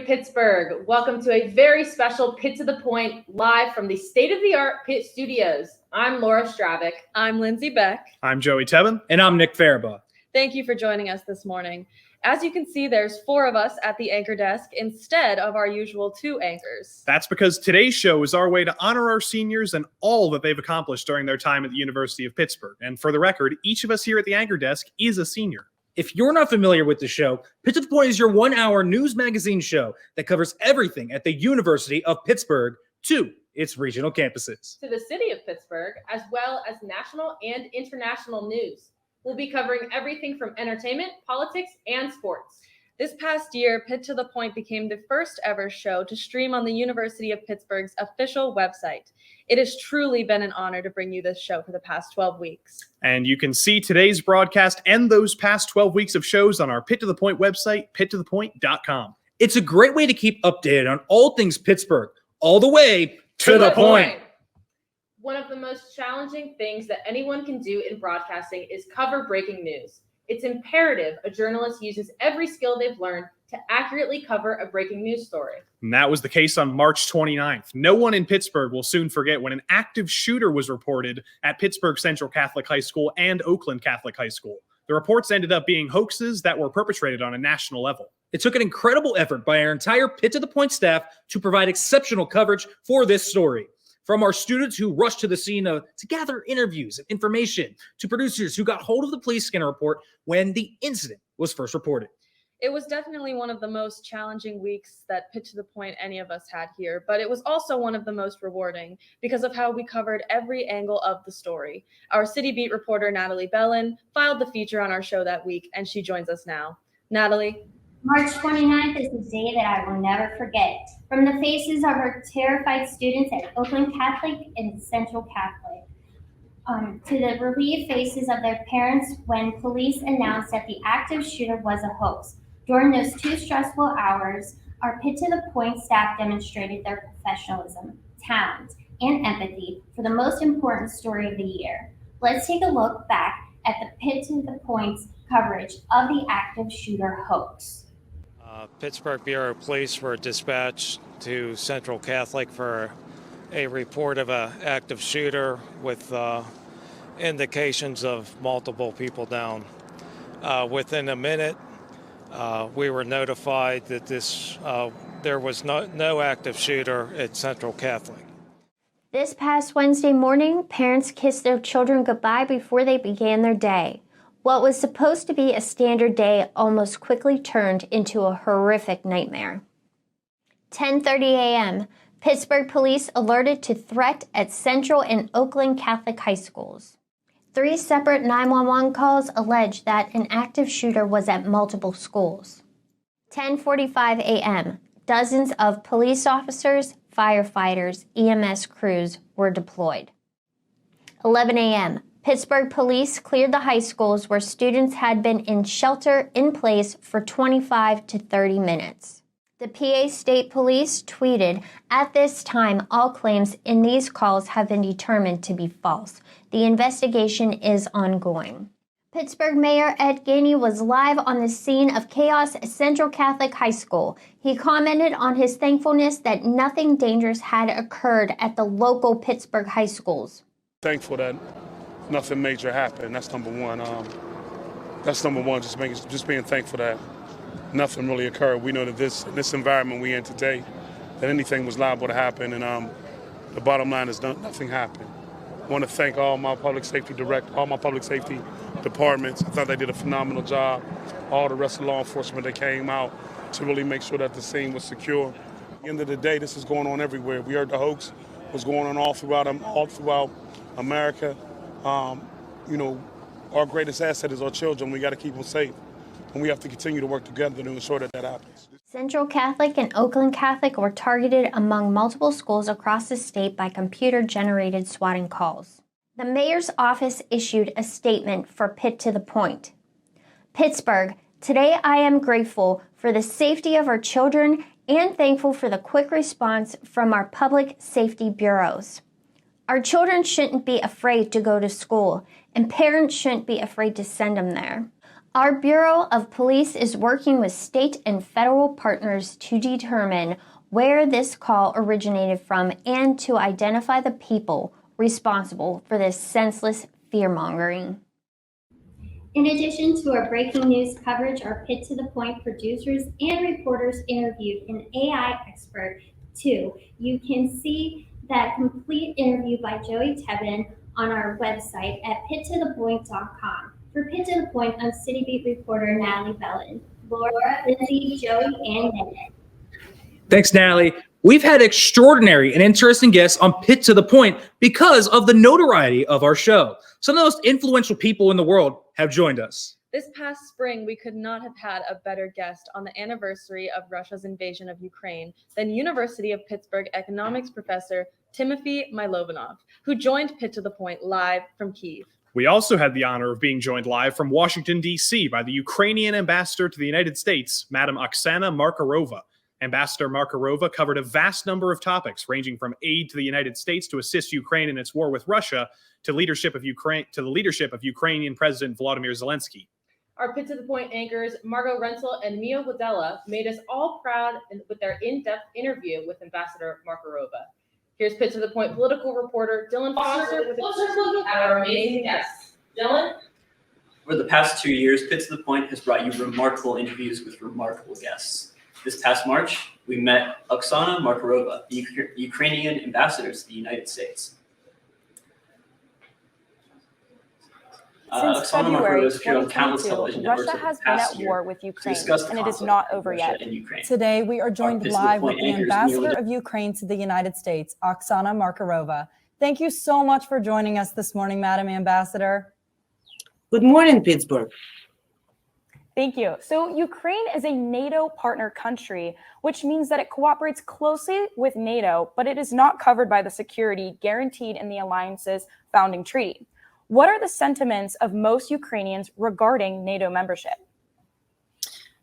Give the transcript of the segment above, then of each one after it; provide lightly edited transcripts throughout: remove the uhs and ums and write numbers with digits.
Pittsburgh. Welcome to a very special Pitt to the Point live from the state-of-the-art Pitt Studios. I'm Laura Stravick. I'm Lindsay Beck. I'm Joey Tevin. And I'm Nick Faribaugh. Thank you for joining us this morning. As you can see, there's 4 of us at the anchor desk instead of our usual 2 anchors. That's because today's show is our way to honor our seniors and all that they've accomplished during their time at the University of Pittsburgh. And for the record, each of us here at the anchor desk is a senior. If you're not familiar with the show, Pitt to the Point is your 1-hour news magazine show that covers everything at the University of Pittsburgh to its regional campuses. To the City of Pittsburgh, as well as national and international news. We'll be covering everything from entertainment, politics, and sports. This past year, Pitt to the Point became the first ever show to stream on the University of Pittsburgh's official website. It has truly been an honor to bring you this show for the past 12 weeks. And you can see today's broadcast and those past 12 weeks of shows on our Pitt to the Point website, pittothepoint.com. It's a great way to keep updated on all things Pittsburgh, all the way to the point. One of the most challenging things that anyone can do in broadcasting is cover breaking news. It's imperative a journalist uses every skill they've learned to accurately cover a breaking news story. And that was the case on March 29th. No one in Pittsburgh will soon forget when an active shooter was reported at Pittsburgh Central Catholic High School and Oakland Catholic High School. The reports ended up being hoaxes that were perpetrated on a national level. It took an incredible effort by our entire Pitt to the Point staff to provide exceptional coverage for this story. From our students who rushed to the scene to gather interviews and information, to producers who got hold of the police scanner report when the incident was first reported. It was definitely one of the most challenging weeks that Pitt to the Point any of us had here, but it was also one of the most rewarding because of how we covered every angle of the story. Our city beat reporter, Natalie Bellin, filed the feature on our show that week, and she joins us now. Natalie? March 29th is a day that I will never forget. From the faces of our terrified students at Oakland Catholic and Central Catholic, to the relieved faces of their parents when police announced that the active shooter was a hoax. During those 2 stressful hours, our Pitt to the Point staff demonstrated their professionalism, talent, and empathy for the most important story of the year. Let's take a look back at the Pitt to the Point's coverage of the active shooter hoax. Pittsburgh Bureau of Police were dispatched to Central Catholic for a report of an active shooter with indications of multiple people down. Within a minute, we were notified that there was no active shooter at Central Catholic. This past Wednesday morning, parents kissed their children goodbye before they began their day. What was supposed to be a standard day almost quickly turned into a horrific nightmare. 10:30 a.m., Pittsburgh police alerted to threat at Central and Oakland Catholic high schools. 3 separate 911 calls alleged that an active shooter was at multiple schools. 10:45 a.m., dozens of police officers, firefighters, EMS crews were deployed. 11 a.m., Pittsburgh police cleared the high schools where students had been in shelter in place for 25 to 30 minutes. The PA State Police tweeted, "At this time, all claims in these calls have been determined to be false. The investigation is ongoing." Pittsburgh Mayor Ed Gainey was live on the scene of chaos at Central Catholic High School. He commented on his thankfulness that nothing dangerous had occurred at the local Pittsburgh high schools. Thankful that nothing major happened. That's number one. Just being thankful that nothing really occurred. We know that this environment we're in today, that anything was liable to happen, and the bottom line is nothing happened. I want to thank all my public safety departments. I thought they did a phenomenal job. All the rest of law enforcement that came out to really make sure that the scene was secure. At the end of the day, this is going on everywhere. We heard the hoax was going on all throughout America. Our greatest asset is our children. We got to keep them safe, and we have to continue to work together to ensure that happens. Central Catholic and Oakland Catholic were targeted among multiple schools across the state by computer-generated swatting calls. The mayor's office issued a statement for Pitt to the Point. Pittsburgh, today I am grateful for the safety of our children and thankful for the quick response from our public safety bureaus. Our children shouldn't be afraid to go to school, and parents shouldn't be afraid to send them there. Our Bureau of Police is working with state and federal partners to determine where this call originated from and to identify the people responsible for this senseless fear-mongering. In addition to our breaking news coverage, our Pitt to the Point producers and reporters interviewed an AI expert too. You can see that complete interview by Joey Tebben on our website at pittothepoint.com. For Pitt to the Point, I'm City Beat reporter Natalie Bellin. Laura, Lindsay, Joey, and Ned. Thanks, Natalie. We've had extraordinary and interesting guests on Pitt to the Point because of the notoriety of our show. Some of the most influential people in the world have joined us. This past spring, we could not have had a better guest on the anniversary of Russia's invasion of Ukraine than University of Pittsburgh economics professor Timothy Milovanov, who joined Pitt to the Point live from Kyiv. We also had the honor of being joined live from Washington, D.C. by the Ukrainian ambassador to the United States, Madam Oksana Markarova. Ambassador Markarova covered a vast number of topics, ranging from aid to the United States to assist Ukraine in its war with Russia, to the leadership of Ukrainian President Volodymyr Zelensky. Our Pitt to the Point anchors, Margot Renzel and Mio Wadella, made us all proud with their in-depth interview with Ambassador Markarova. Here's Pitt to the Point political reporter Dylan Foster with a closer look at our amazing guests. Dylan? Over the past 2 years, Pitt to the Point has brought you remarkable interviews with remarkable guests. This past March, we met Oksana Markarova, the Ukrainian ambassador to the United States. Since Oksana February Markarova has appeared on countless television 2022, networks Russia over has the been past at year war with to Ukraine, discuss the and it is conflict not of over Russia yet. and Ukraine. Today, we are joined Pitt to the live Point with the anchors ambassador Mio of Ukraine to the United States, Oksana Markarova. Thank you so much for joining us this morning, Madam Ambassador. Good morning, Pittsburgh. Thank you. So Ukraine is a NATO partner country, which means that it cooperates closely with NATO, but it is not covered by the security guaranteed in the alliance's founding treaty. What are the sentiments of most Ukrainians regarding NATO membership?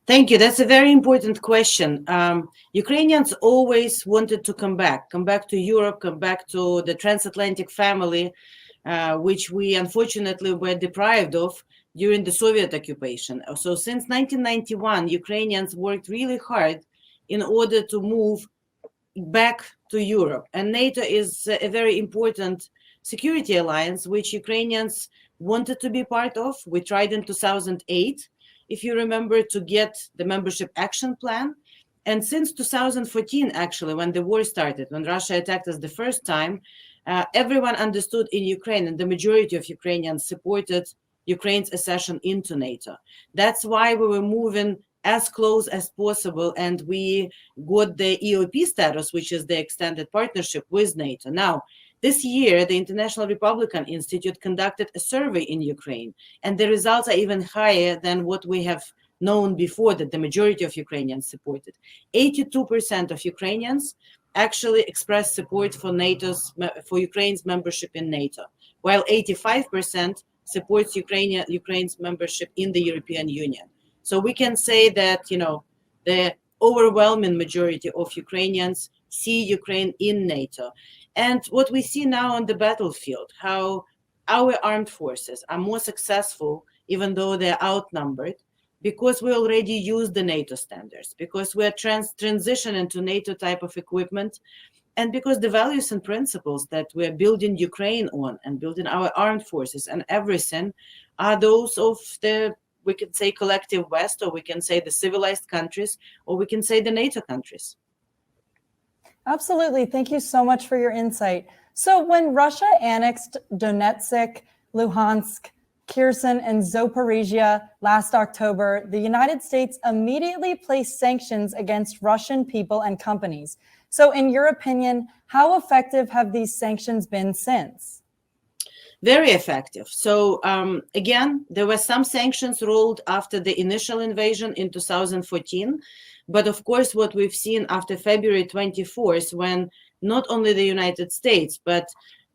Thank you. That's a very important question. Ukrainians always wanted to come back to Europe, come back to the transatlantic family, which we unfortunately were deprived of during the Soviet occupation. So since 1991, Ukrainians worked really hard in order to move back to Europe. And NATO is a very important security alliance, which Ukrainians wanted to be part of. We tried in 2008, if you remember, to get the membership action plan. And since 2014, actually, when the war started, when Russia attacked us the first time, everyone understood in Ukraine, and the majority of Ukrainians supported Ukraine's accession into NATO. That's why we were moving as close as possible, and we got the EOP status, which is the extended partnership with NATO. Now, this year, the International Republican Institute conducted a survey in Ukraine, and the results are even higher than what we have known before, that the majority of Ukrainians supported. 82% of Ukrainians actually expressed support for Ukraine's membership in NATO, while 85% supports Ukraine's membership in the European Union. So we can say that, the overwhelming majority of Ukrainians see Ukraine in NATO. And what we see now on the battlefield, how our armed forces are more successful, even though they're outnumbered, because we already use the NATO standards, because we're transitioning to NATO type of equipment, and because the values and principles that we're building Ukraine on and building our armed forces and everything are those of the, we can say, collective West, or we can say the civilized countries, or we can say the NATO countries. Absolutely. Thank you so much for your insight. So when Russia annexed Donetsk, Luhansk, Kherson, and Zaporizhia last October, the United States immediately placed sanctions against Russian people and companies. So in your opinion, how effective have these sanctions been since? Very effective. So again, there were some sanctions rolled after the initial invasion in 2014. But of course, what we've seen after February 24th, when not only the United States, but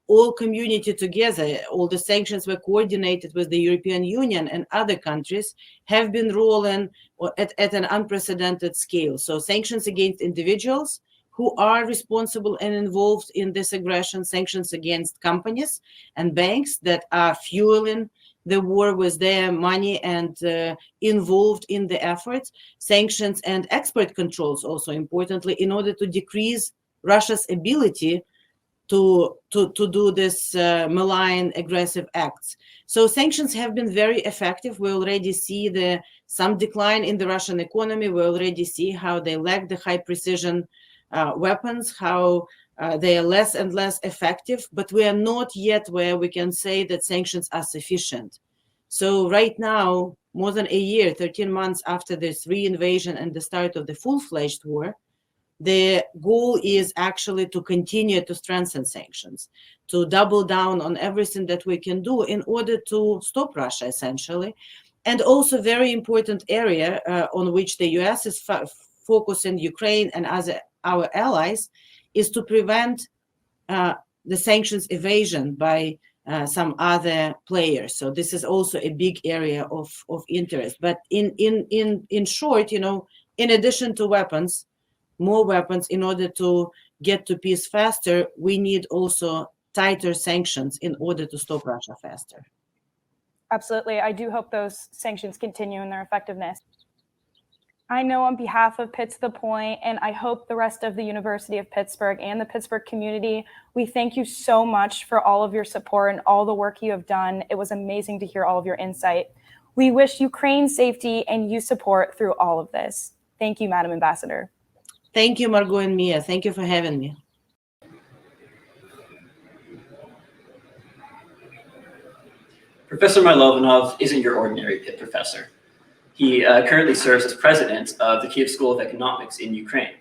all community together, all the sanctions were coordinated with the European Union and other countries, have been rolling at an unprecedented scale. So sanctions against individuals who are responsible and involved in this aggression, sanctions against companies and banks that are fueling the war with their money and involved in the efforts. Sanctions and export controls also importantly in order to decrease Russia's ability to do this malign aggressive acts. So sanctions have been very effective. We already see some decline in the Russian economy. We already see how they lack the high precision weapons, how they are less and less effective, but we are not yet where we can say that sanctions are sufficient. So right now, more than a year, 13 months after this re-invasion and the start of the full-fledged war, the goal is actually to continue to strengthen sanctions, to double down on everything that we can do in order to stop Russia, essentially. And also very important area on which the US is focusing Ukraine and our allies is to prevent the sanctions evasion by some other players. So this is also a big area of interest. But in short, in addition to weapons, more weapons in order to get to peace faster, we need also tighter sanctions in order to stop Russia faster. Absolutely. I do hope those sanctions continue in their effectiveness. I know on behalf of Pitt to the Point, and I hope the rest of the University of Pittsburgh and the Pittsburgh community, we thank you so much for all of your support and all the work you have done. It was amazing to hear all of your insight. We wish Ukraine safety and you support through all of this. Thank you, Madam Ambassador. Thank you, Margot and Mia. Thank you for having me. Professor Milovanov isn't your ordinary Pitt professor. He currently serves as president of the Kiev School of Economics in Ukraine.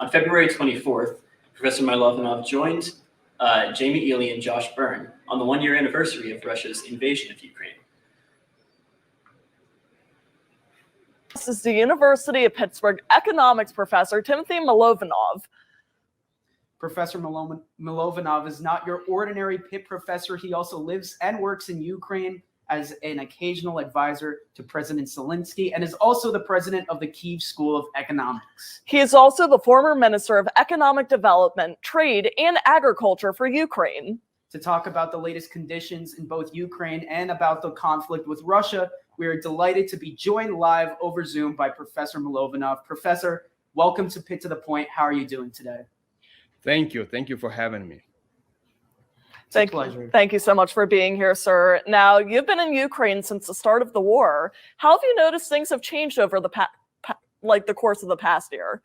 On February 24th, Professor Milovanov joined Jamie Ely and Josh Byrne on the one-year anniversary of Russia's invasion of Ukraine. This is the University of Pittsburgh economics professor, Timothy Milovanov. Professor Milovanov is not your ordinary Pitt professor. He also lives and works in Ukraine as an occasional advisor to President Zelensky and is also the president of the Kiev School of Economics. He is also the former Minister of Economic Development, Trade, and Agriculture for Ukraine. To talk about the latest conditions in both Ukraine and about the conflict with Russia, we are delighted to be joined live over Zoom by Professor Milovanov. Professor, welcome to Pitt to the Point. How are you doing today? Thank you. Thank you for having me. Thank you so much for being here, sir. Now, you've been in Ukraine since the start of the war. How have you noticed things have changed over the the course of the past year?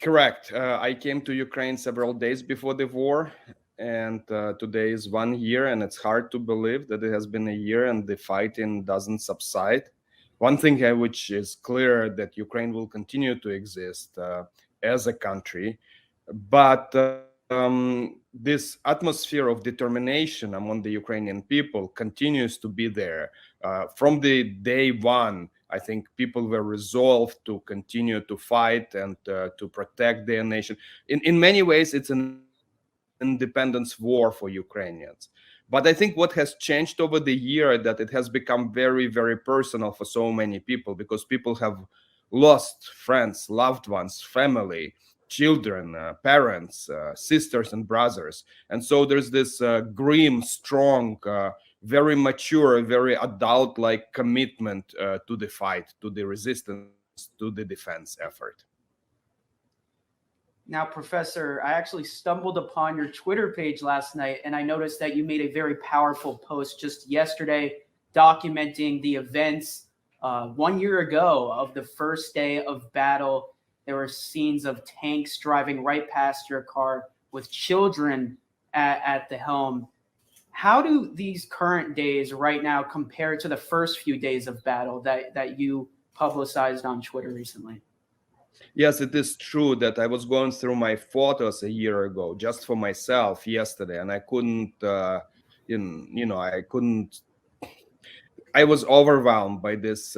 Correct. I came to Ukraine several days before the war, and today is 1 year, and it's hard to believe that it has been a year and the fighting doesn't subside. One thing which is clear that Ukraine will continue to exist as a country, but this atmosphere of determination among the Ukrainian people continues to be there. From the day one, I think people were resolved to continue to fight and to protect their nation. In many ways, it's an independence war for Ukrainians. But I think what has changed over the year that it has become very, very personal for so many people, because people have lost friends, loved ones, family, children, parents, sisters and brothers. And so there's this grim, strong, very mature, very adult-like commitment to the fight, to the resistance, to the defense effort. Now, Professor, I actually stumbled upon your Twitter page last night, and I noticed that you made a very powerful post just yesterday documenting the events 1 year ago of the first day of battle. There were scenes of tanks driving right past your car with children at the helm. How do these current days right now compare to the first few days of battle that you publicized on Twitter recently? Yes, it is true that I was going through my photos a year ago just for myself yesterday, and I couldn't, I was overwhelmed by this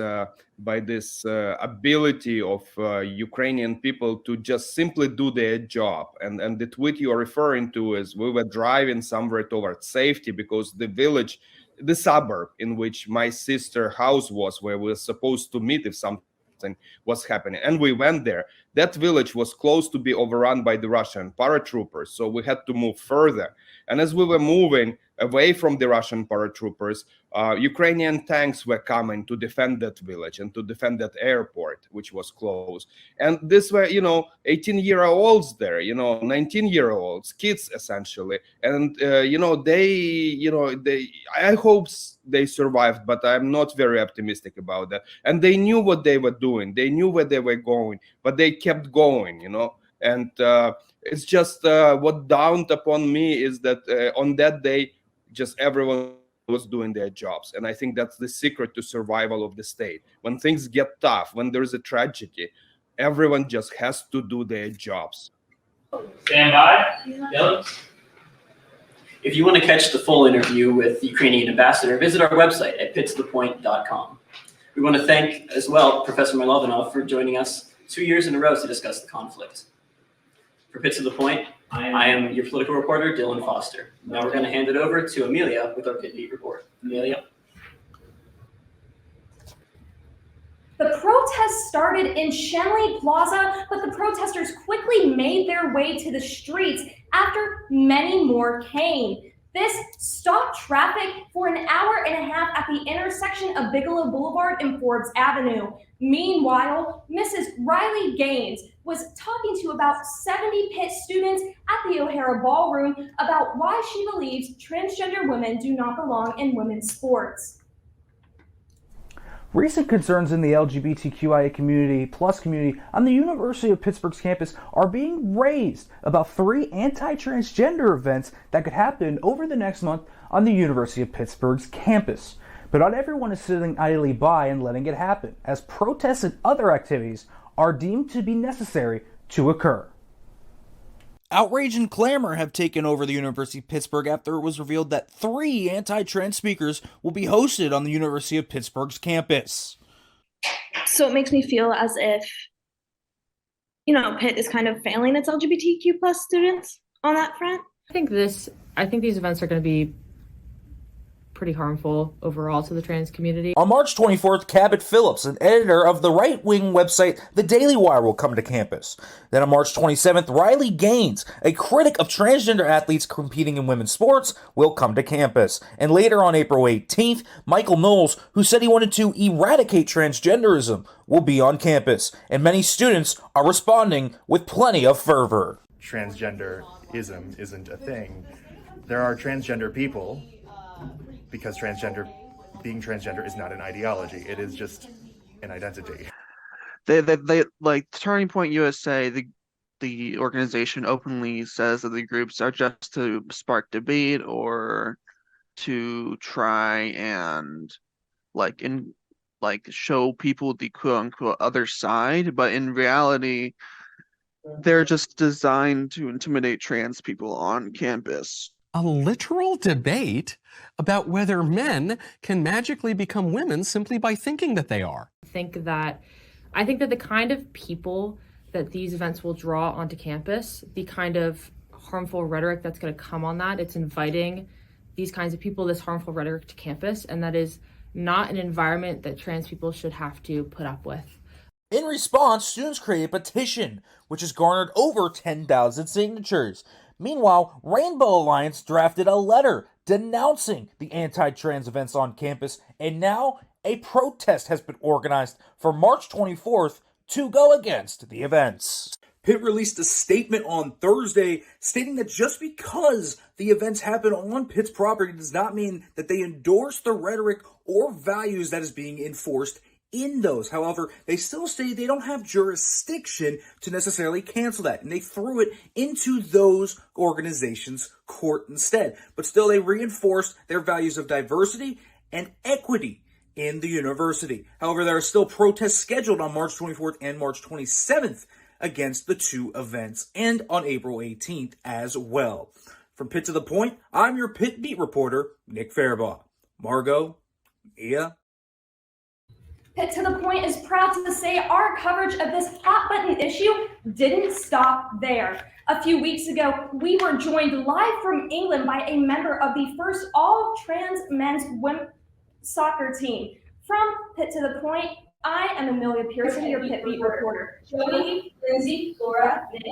ability of Ukrainian people to just simply do their job. And the tweet you are referring to is we were driving somewhere towards safety because the village, the suburb in which my sister's house was, where we were supposed to meet if something was happening, and we went there. That village was close to be overrun by the Russian paratroopers, so we had to move further. And as we were moving, away from the Russian paratroopers, Ukrainian tanks were coming to defend that village and to defend that airport, which was closed. And this were, 18-year-olds there, 19-year-olds, kids essentially. And, I hope they survived, but I'm not very optimistic about that. And they knew what they were doing. They knew where they were going, but they kept going, And it's just what dawned upon me is that on that day, just everyone was doing their jobs. And I think that's the secret to survival of the state. When things get tough, when there's a tragedy, everyone just has to do their jobs. Stand by. Dylan. If you want to catch the full interview with the Ukrainian ambassador, visit our website at pittothepoint.com. We want to thank as well Professor Milovanov for joining us 2 years in a row to discuss the conflict. For Pitt to the Point, I am your political reporter, Dylan Foster. Now we're going to hand it over to Amelia with our Pitt Beat report. Amelia. The protest started in Shenley Plaza, but the protesters quickly made their way to the streets after many more came. This stopped traffic for an hour and a half at the intersection of Bigelow Boulevard and Forbes Avenue. Meanwhile, Mrs. Riley Gaines was talking to about 70 Pitt students at the O'Hara Ballroom about why she believes transgender women do not belong in women's sports. Recent concerns in the LGBTQIA community on the University of Pittsburgh's campus are being raised about 3 anti-transgender events that could happen over the next month on the University of Pittsburgh's campus. But not everyone is sitting idly by and letting it happen, as protests and other activities are deemed to be necessary to occur. Outrage and clamor have taken over the University of Pittsburgh after it was revealed that 3 anti-trans speakers will be hosted on the University of Pittsburgh's campus. So it makes me feel as if, Pitt is kind of failing its LGBTQ plus students on that front. I think these events are going to be pretty harmful overall to the trans community. On March 24th, Cabot Phillips, an editor of the right-wing website The Daily Wire, will come to campus. Then on March 27th, Riley Gaines, a critic of transgender athletes competing in women's sports, will come to campus. And later on April 18th, Michael Knowles, who said he wanted to eradicate transgenderism, will be on campus. And many students are responding with plenty of fervor. Transgenderism isn't a thing. There are transgender people, because being transgender is not an ideology. It is just an identity. They like Turning Point USA, the organization openly says that the groups are just to spark debate or to try and show people the quote unquote other side, but in reality, they're just designed to intimidate trans people on campus. A literal debate about whether men can magically become women simply by thinking that they are. I think that the kind of people that these events will draw onto campus, the kind of harmful rhetoric that's going to come on that, it's inviting these kinds of people, this harmful rhetoric to campus, and that is not an environment that trans people should have to put up with. In response, students created a petition, which has garnered over 10,000 signatures. Meanwhile, Rainbow Alliance drafted a letter denouncing the anti-trans events on campus, and now a protest has been organized for March 24th to go against the events. Pitt released a statement on Thursday stating that just because the events happen on Pitt's property does not mean that they endorse the rhetoric or values that is being enforced in those. However, they still say they don't have jurisdiction to necessarily cancel that, and they threw it into those organizations' court instead. But still, they reinforced their values of diversity and equity in the university. However, there are still protests scheduled on March 24th and March 27th against the 2 events, and on April 18th as well. From Pitt to the Point, I'm your Pitt Beat reporter, Nick Fairbaugh. Margot, Mia. Pitt to the Point is proud to say our coverage of this hot-button issue didn't stop there. A few weeks ago, we were joined live from England by a member of the first all-trans men's soccer team. From Pitt to the Point, I am Amelia Pearson, your Pitt Beat reporter. Jody, Lindsay, Laura, Nick.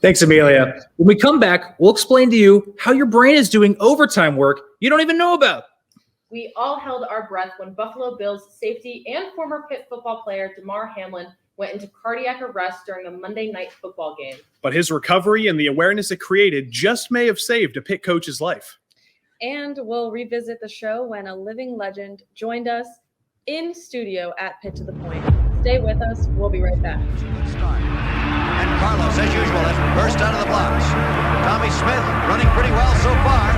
Thanks, Amelia. When we come back, we'll explain to you how your brain is doing overtime work you don't even know about. We all held our breath when Buffalo Bills safety and former Pitt football player Damar Hamlin went into cardiac arrest during a Monday night football game. But his recovery and the awareness it created just may have saved a Pitt coach's life. And we'll revisit the show when a living legend joined us in studio at Pitt to the Point. Stay with us. We'll be right back. And Carlos, as usual, has burst out of the blocks. Tommy Smith running pretty well so far.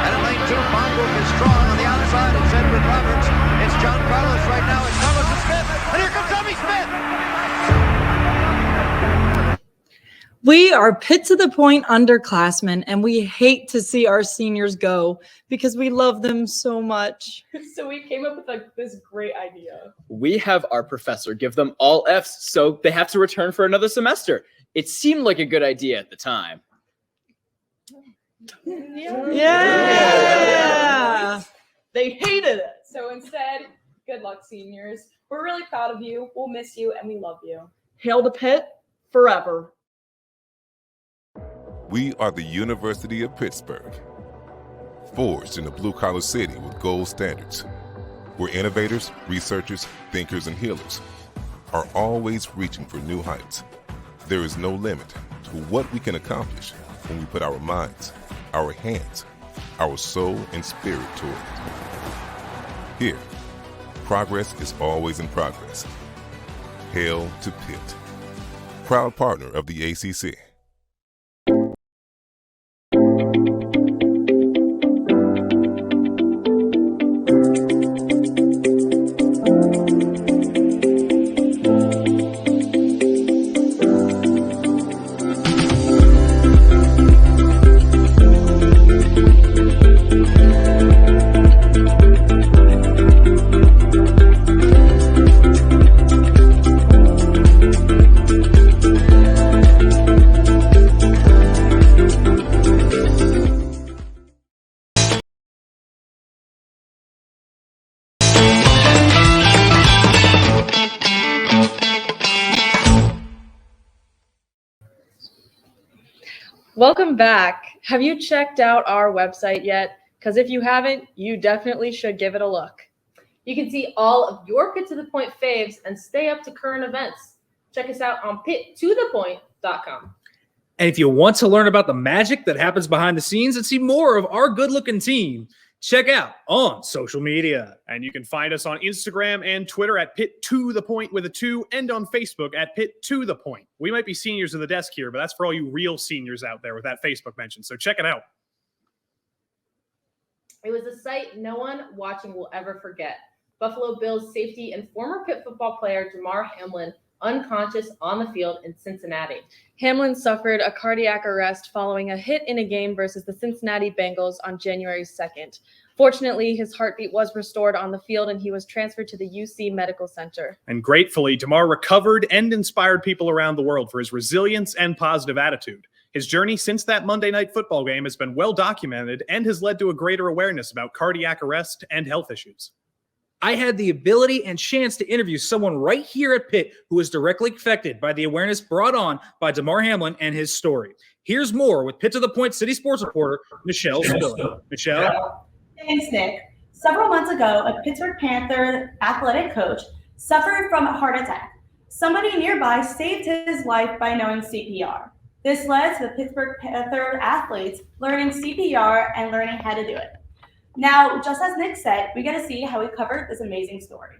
And in lane 2, Monbrook is strong on the outside. It's Edward Roberts. It's John Carlos right now. It's Carlos and Smith. And here comes Tommy Smith. We are Pitt to the Point underclassmen, and we hate to see our seniors go because we love them so much. So we came up with this great idea. We have our professor give them all Fs, so they have to return for another semester. It seemed like a good idea at the time. Yeah. They hated it. So instead, good luck, seniors. We're really proud of you. We'll miss you, and we love you. Hail to Pitt forever. We are the University of Pittsburgh, forged in a blue-collar city with gold standards, where innovators, researchers, thinkers, and healers are always reaching for new heights. There is no limit to what we can accomplish when we put our minds, our hands, our soul, and spirit toward it. Here, progress is always in progress. Hail to Pitt, proud partner of the ACC. Welcome back. Have you checked out our website yet? Because if you haven't, you definitely should give it a look. You can see all of your Pitt to the Point faves and stay up to current events. Check us out on pittothepoint.com. And if you want to learn about the magic that happens behind the scenes and see more of our good-looking team, check out on social media. And you can find us on Instagram and Twitter at Pitt to the Point with a 2, and on Facebook at Pitt to the Point. We might be seniors of the desk here, but that's for all you real seniors out there with that Facebook mention. So check it out. It was a sight no one watching will ever forget. Buffalo Bills safety and former Pitt football player Damar Hamlin unconscious on the field in Cincinnati. Hamlin suffered a cardiac arrest following a hit in a game versus the Cincinnati Bengals on January 2nd. Fortunately, his heartbeat was restored on the field and he was transferred to the UC Medical Center. And gratefully, Damar recovered and inspired people around the world for his resilience and positive attitude. His journey since that Monday night football game has been well documented and has led to a greater awareness about cardiac arrest and health issues. I had the ability and chance to interview someone right here at Pitt who was directly affected by the awareness brought on by Damar Hamlin and his story. Here's more with Pitt to the Point City sports reporter Michelle Spiller. Michelle? Thanks, Nick. Several months ago, a Pittsburgh Panther athletic coach suffered from a heart attack. Somebody nearby saved his life by knowing CPR. This led to the Pittsburgh Panther athletes learning CPR and learning how to do it. Now, just as Nick said, we get to see how he covered this amazing story.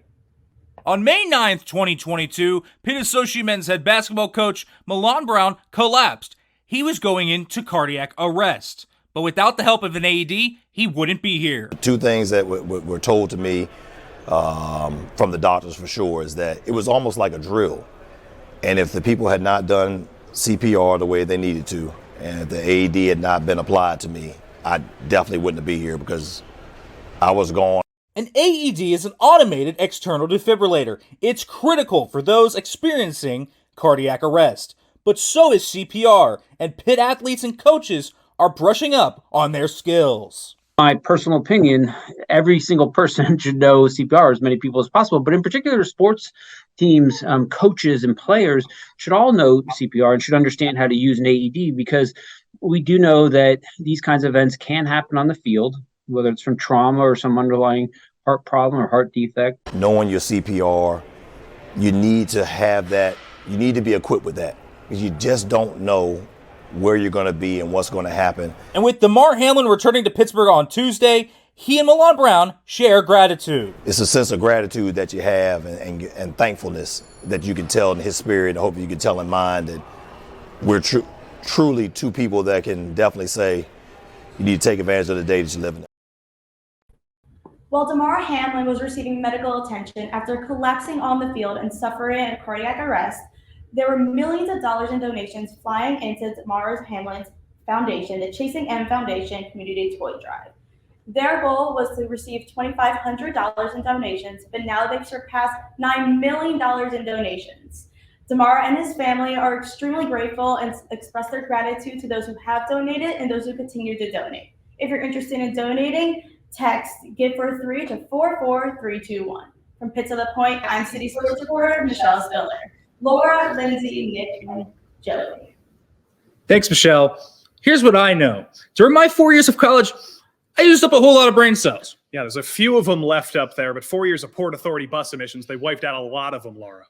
On May 9th, 2022, Pitt Associate men's head basketball coach Milan Brown collapsed. He was going into cardiac arrest. But without the help of an AED, he wouldn't be here. Two things that were told to me from the doctors for sure is that it was almost like a drill. And if the people had not done CPR the way they needed to, and if the AED had not been applied to me, I definitely wouldn't be here because I was gone. An AED is an automated external defibrillator. It's critical for those experiencing cardiac arrest. But so is CPR, and Pitt athletes and coaches are brushing up on their skills. My personal opinion, every single person should know CPR, as many people as possible. But in particular sports, teams, coaches, and players should all know CPR and should understand how to use an AED, because we do know that these kinds of events can happen on the field, whether it's from trauma or some underlying heart problem or heart defect. Knowing your CPR, you need to have that, you need to be equipped with that, because you just don't know where you're going to be and what's going to happen. And with DeMar Hamlin returning to Pittsburgh on Tuesday, he and Milan Brown share gratitude. It's a sense of gratitude that you have and thankfulness that you can tell in his spirit, and hopefully you can tell in mine, that we're truly two people that can definitely say you need to take advantage of the day that you live in. While DeMar Hamlin was receiving medical attention after collapsing on the field and suffering a cardiac arrest, there were millions of dollars in donations flying into DeMar Hamlin's foundation, the Chasing M Foundation Community Toy Drive. Their goal was to receive $2,500 in donations, but now they've surpassed $9 million in donations. DeMar and his family are extremely grateful and express their gratitude to those who have donated and those who continue to donate. If you're interested in donating, text GIVE43 to 44321. From Pitt to the Point, I'm City Sports reporter Michelle Spiller. Laura, Lindsay, Nick, and Joey. Thanks, Michelle. Here's what I know. During my 4 years of college, I used up a whole lot of brain cells. Yeah, there's a few of them left up there, but 4 years of Port Authority bus emissions, they wiped out a lot of them, Laura.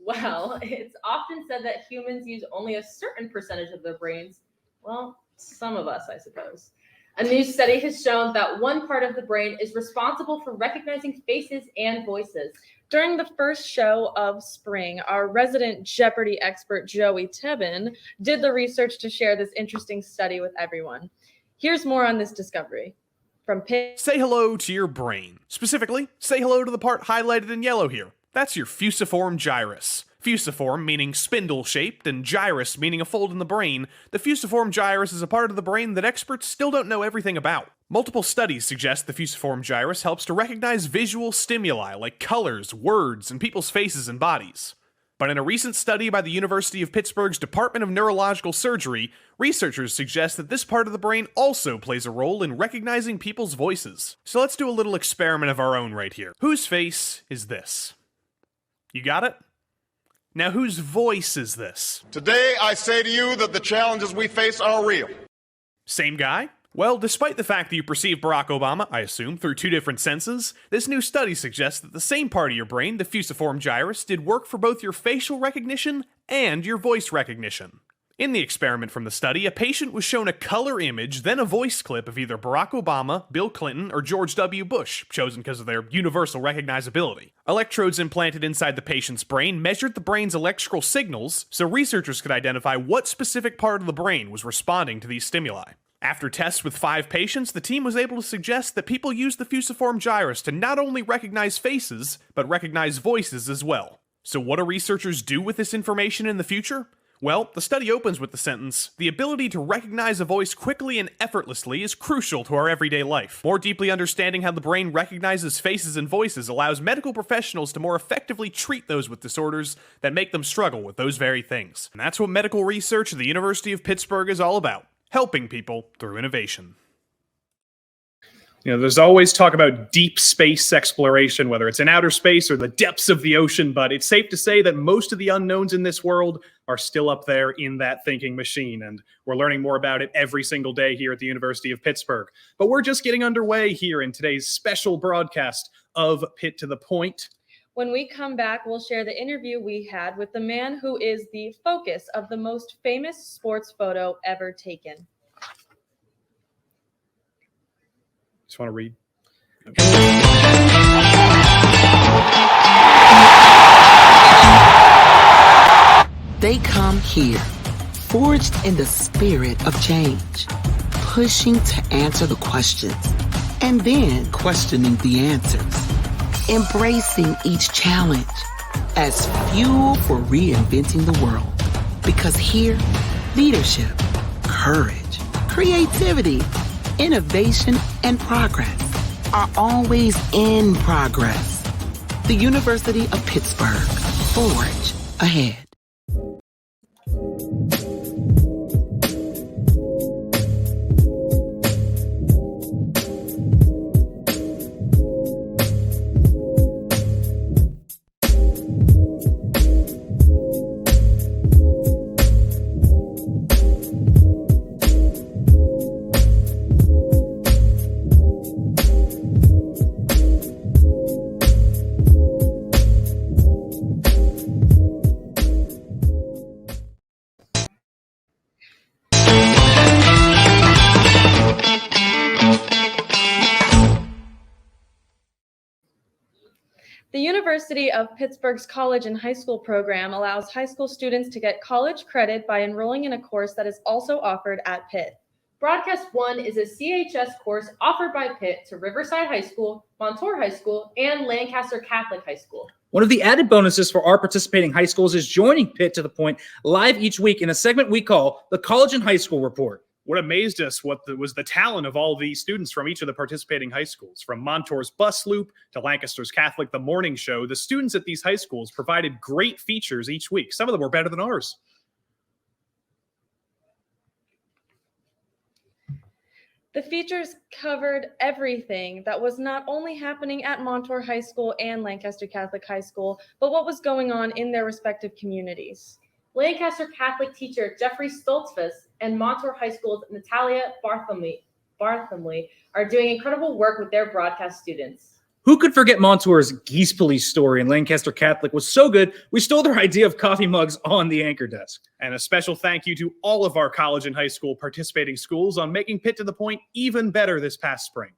Well, it's often said that humans use only a certain percentage of their brains. Well, some of us, I suppose. A new study has shown that one part of the brain is responsible for recognizing faces and voices. During the first show of spring, our resident Jeopardy expert, Joey Tebben, did the research to share this interesting study with everyone. Here's more on this discovery. From Pitt. Say hello to your brain. Specifically, say hello to the part highlighted in yellow here. That's your fusiform gyrus. Fusiform meaning spindle-shaped and gyrus meaning a fold in the brain. The fusiform gyrus is a part of the brain that experts still don't know everything about. Multiple studies suggest the fusiform gyrus helps to recognize visual stimuli like colors, words, and people's faces and bodies. But in a recent study by the University of Pittsburgh's Department of Neurological Surgery, researchers suggest that this part of the brain also plays a role in recognizing people's voices. So let's do a little experiment of our own right here. Whose face is this? You got it? Now whose voice is this? Today I say to you that the challenges we face are real. Same guy? Well, despite the fact that you perceive Barack Obama, I assume, through two different senses, this new study suggests that the same part of your brain, the fusiform gyrus, did work for both your facial recognition and your voice recognition. In the experiment from the study, a patient was shown a color image, then a voice clip of either Barack Obama, Bill Clinton, or George W. Bush, chosen because of their universal recognizability. Electrodes implanted inside the patient's brain measured the brain's electrical signals, so researchers could identify what specific part of the brain was responding to these stimuli. After tests with 5 patients, the team was able to suggest that people use the fusiform gyrus to not only recognize faces, but recognize voices as well. So what do researchers do with this information in the future? Well, the study opens with the sentence, "The ability to recognize a voice quickly and effortlessly is crucial to our everyday life. More deeply understanding how the brain recognizes faces and voices allows medical professionals to more effectively treat those with disorders that make them struggle with those very things." And that's what medical research at the University of Pittsburgh is all about, helping people through innovation. You know, there's always talk about deep space exploration, whether it's in outer space or the depths of the ocean, but it's safe to say that most of the unknowns in this world are still up there in that thinking machine, and we're learning more about it every single day here at the University of Pittsburgh. But we're just getting underway here in today's special broadcast of Pitt to the Point. When we come back, we'll share the interview we had with the man who is the focus of the most famous sports photo ever taken. Just want to read. They come here, forged in the spirit of change, pushing to answer the questions, and then questioning the answers, embracing each challenge as fuel for reinventing the world. Because here, leadership, courage, creativity, innovation, and progress are always in progress. The University of Pittsburgh. Forge ahead. The University of Pittsburgh's college and high school program allows high school students to get college credit by enrolling in a course that is also offered at Pitt. Broadcast 1 is a CHS course offered by Pitt to Riverside High School, Montour High School, and Lancaster Catholic High School. One of the added bonuses for our participating high schools is joining Pitt to the Point live each week in a segment we call the College and High School Report. What amazed us was the talent of all the students from each of the participating high schools. From Montour's Bus Loop to Lancaster's Catholic The Morning Show, the students at these high schools provided great features each week. Some of them were better than ours. The features covered everything that was not only happening at Montour High School and Lancaster Catholic High School, but what was going on in their respective communities. Lancaster Catholic teacher Jeffrey Stoltzfus and Montour High School's Natalia Barthomley are doing incredible work with their broadcast students. Who could forget Montour's Geese Police story in Lancaster Catholic was so good, we stole their idea of coffee mugs on the anchor desk. And a special thank you to all of our college and high school participating schools on making Pitt to the Point even better this past spring.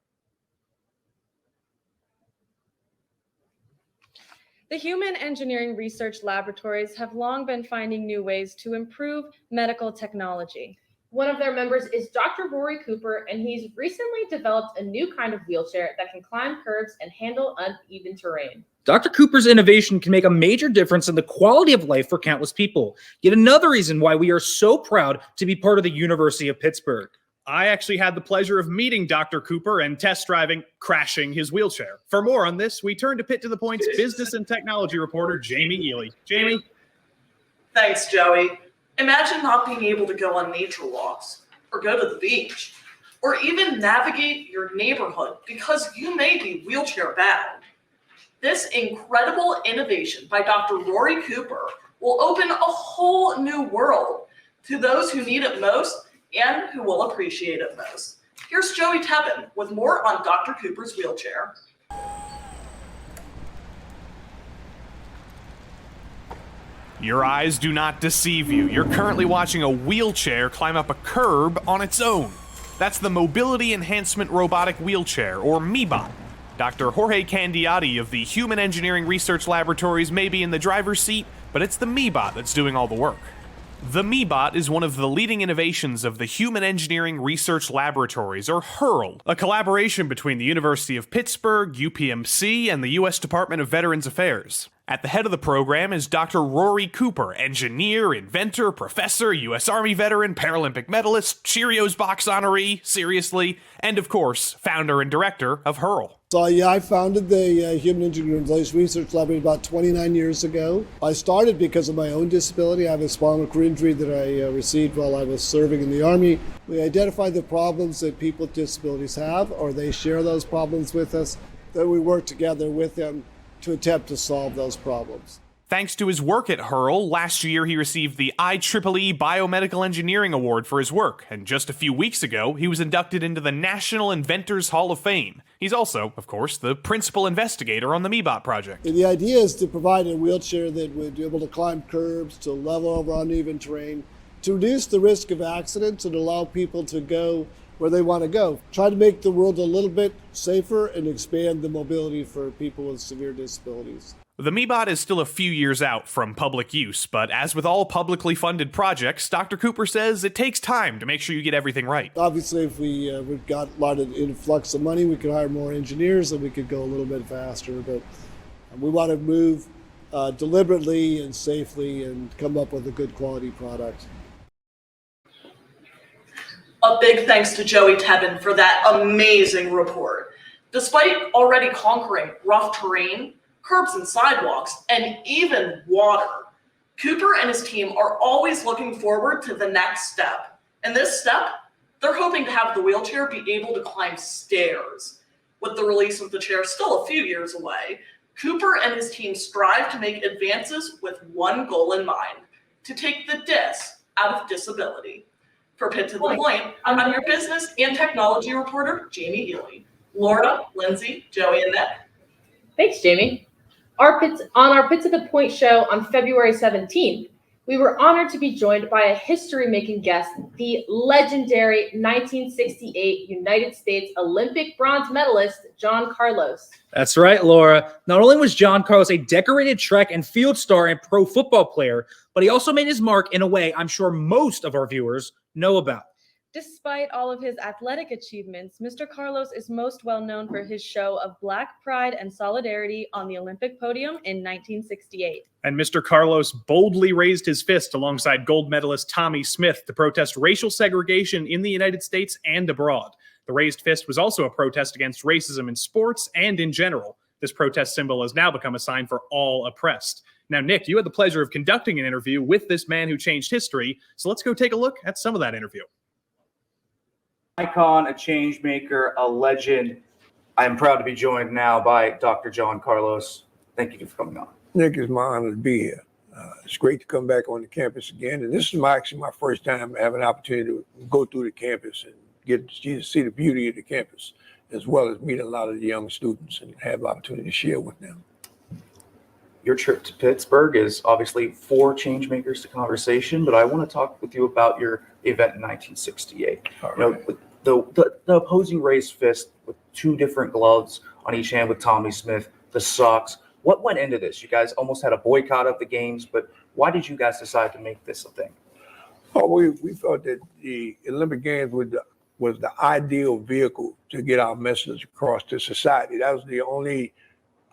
The Human Engineering Research Laboratories have long been finding new ways to improve medical technology. One of their members is Dr. Rory Cooper, and he's recently developed a new kind of wheelchair that can climb curves and handle uneven terrain. Dr. Cooper's innovation can make a major difference in the quality of life for countless people. Yet another reason why we are so proud to be part of the University of Pittsburgh. I actually had the pleasure of meeting Dr. Cooper and crashing his wheelchair. For more on this, we turn to Pitt to the Point's business and technology reporter, Jamie Ely. Jamie? Thanks, Joey. Imagine not being able to go on nature walks, or go to the beach, or even navigate your neighborhood because you may be wheelchair bound. This incredible innovation by Dr. Rory Cooper will open a whole new world to those who need it most and who will appreciate it most. Here's Joey Tevin with more on Dr. Cooper's wheelchair. Your eyes do not deceive you. You're currently watching a wheelchair climb up a curb on its own. That's the Mobility Enhancement Robotic Wheelchair, or MEBOT. Dr. Jorge Candiati of the Human Engineering Research Laboratories may be in the driver's seat, but it's the MEBOT that's doing all the work. The MEBOT is one of the leading innovations of the Human Engineering Research Laboratories, or HURL, a collaboration between the University of Pittsburgh, UPMC, and the U.S. Department of Veterans Affairs. At the head of the program is Dr. Rory Cooper, engineer, inventor, professor, U.S. Army veteran, Paralympic medalist, Cheerios box honoree, seriously, and of course, founder and director of HURL. So I founded the Human Engineering Research Laboratory about 29 years ago. I started because of my own disability. I have a spinal cord injury that I received while I was serving in the Army. We identify the problems that people with disabilities have, or they share those problems with us, then we work together with them to attempt to solve those problems. Thanks to his work at HURL, last year he received the IEEE Biomedical Engineering Award for his work, and just a few weeks ago, he was inducted into the National Inventors Hall of Fame. He's also, of course, the principal investigator on the MEBOT project. And the idea is to provide a wheelchair that would be able to climb curbs, to level over uneven terrain, to reduce the risk of accidents and allow people to go where they want to go. Try to make the world a little bit safer and expand the mobility for people with severe disabilities. The MEBOT is still a few years out from public use, but as with all publicly funded projects, Dr. Cooper says it takes time to make sure you get everything right. Obviously, if we've got a lot of influx of money, we could hire more engineers and we could go a little bit faster, but we want to move deliberately and safely and come up with a good quality product. A big thanks to Joey Tevin for that amazing report. Despite already conquering rough terrain, curbs and sidewalks, and even water, Cooper and his team are always looking forward to the next step. And this step, they're hoping to have the wheelchair be able to climb stairs. With the release of the chair still a few years away, Cooper and his team strive to make advances with one goal in mind: to take the dis out of disability. For Pitt to the Point, I'm your business and technology reporter, Jamie Ely. Laura, Lindsay, Joey, and Nick. Thanks, Jamie. On our Pitt to the Point show on February 17th, We were honored to be joined by a history-making guest, the legendary 1968 United States Olympic bronze medalist, John Carlos. That's right, Laura. Not only was John Carlos a decorated track and field star and pro football player, but he also made his mark in a way I'm sure most of our viewers know about. Despite all of his athletic achievements, Mr. Carlos is most well known for his show of Black pride and solidarity on the Olympic podium in 1968. And Mr. Carlos boldly raised his fist alongside gold medalist Tommy Smith to protest racial segregation in the United States and abroad. The raised fist was also a protest against racism in sports and in general. This protest symbol has now become a sign for all oppressed. Now, Nick, you had the pleasure of conducting an interview with this man who changed history, so let's go take a look at some of that interview. Icon, a change maker, a legend. I am proud to be joined now by Dr. John Carlos. Thank you for coming on. Nick, it's my honor to be here. It's great to come back on the campus again. And this is actually my first time having an opportunity to go through the campus and get to see the beauty of the campus, as well as meet a lot of the young students and have the opportunity to share with them. Your trip to Pittsburgh is obviously for change makers to conversation, but I want to talk with you about your event in 1968. All right. You know, the opposing raised fist with two different gloves on each hand with Tommy Smith, the socks. What went into this? You guys almost had a boycott of the games, but why did you guys decide to make this a thing? Oh, we thought that the Olympic Games was the ideal vehicle to get our message across to society. That was the only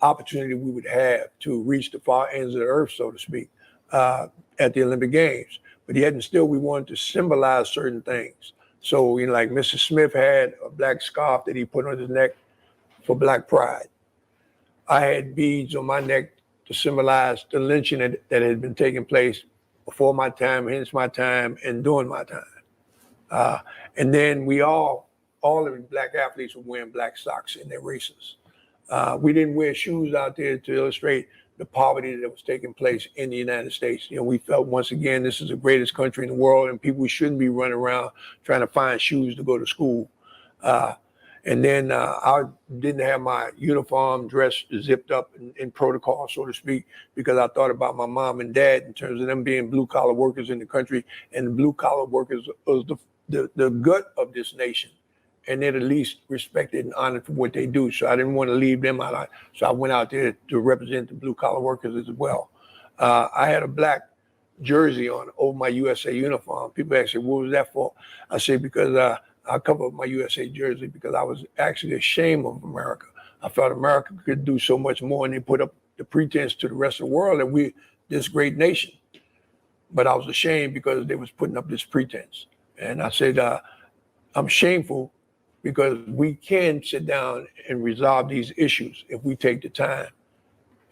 opportunity we would have to reach the far ends of the earth, so to speak, at the Olympic Games. But yet and still, we wanted to symbolize certain things. So, you know, like Mr. Smith had a black scarf that he put on his neck for Black pride. I had beads on my neck to symbolize the lynching that had been taking place before my time, hence my time, and during my time. And then we all of the black athletes were wearing black socks in their races. We didn't wear shoes out there to illustrate the poverty that was taking place in the United States. You know, we felt once again, this is the greatest country in the world and people shouldn't be running around trying to find shoes to go to school. And then I didn't have my uniform dress zipped up in protocol, so to speak, because I thought about my mom and dad in terms of them being blue collar workers in the country, and the blue collar workers was the gut of this nation. And they're the least respected and honored for what they do. So I didn't want to leave them out. So I went out there to represent the blue collar workers as well. I had a black jersey on over my USA uniform. People ask me, what was that for? I say, because I covered my USA jersey because I was actually ashamed of America. I felt America could do so much more, and they put up the pretense to the rest of the world that we this great nation. But I was ashamed because they was putting up this pretense. And I said, I'm shameful because we can sit down and resolve these issues if we take the time.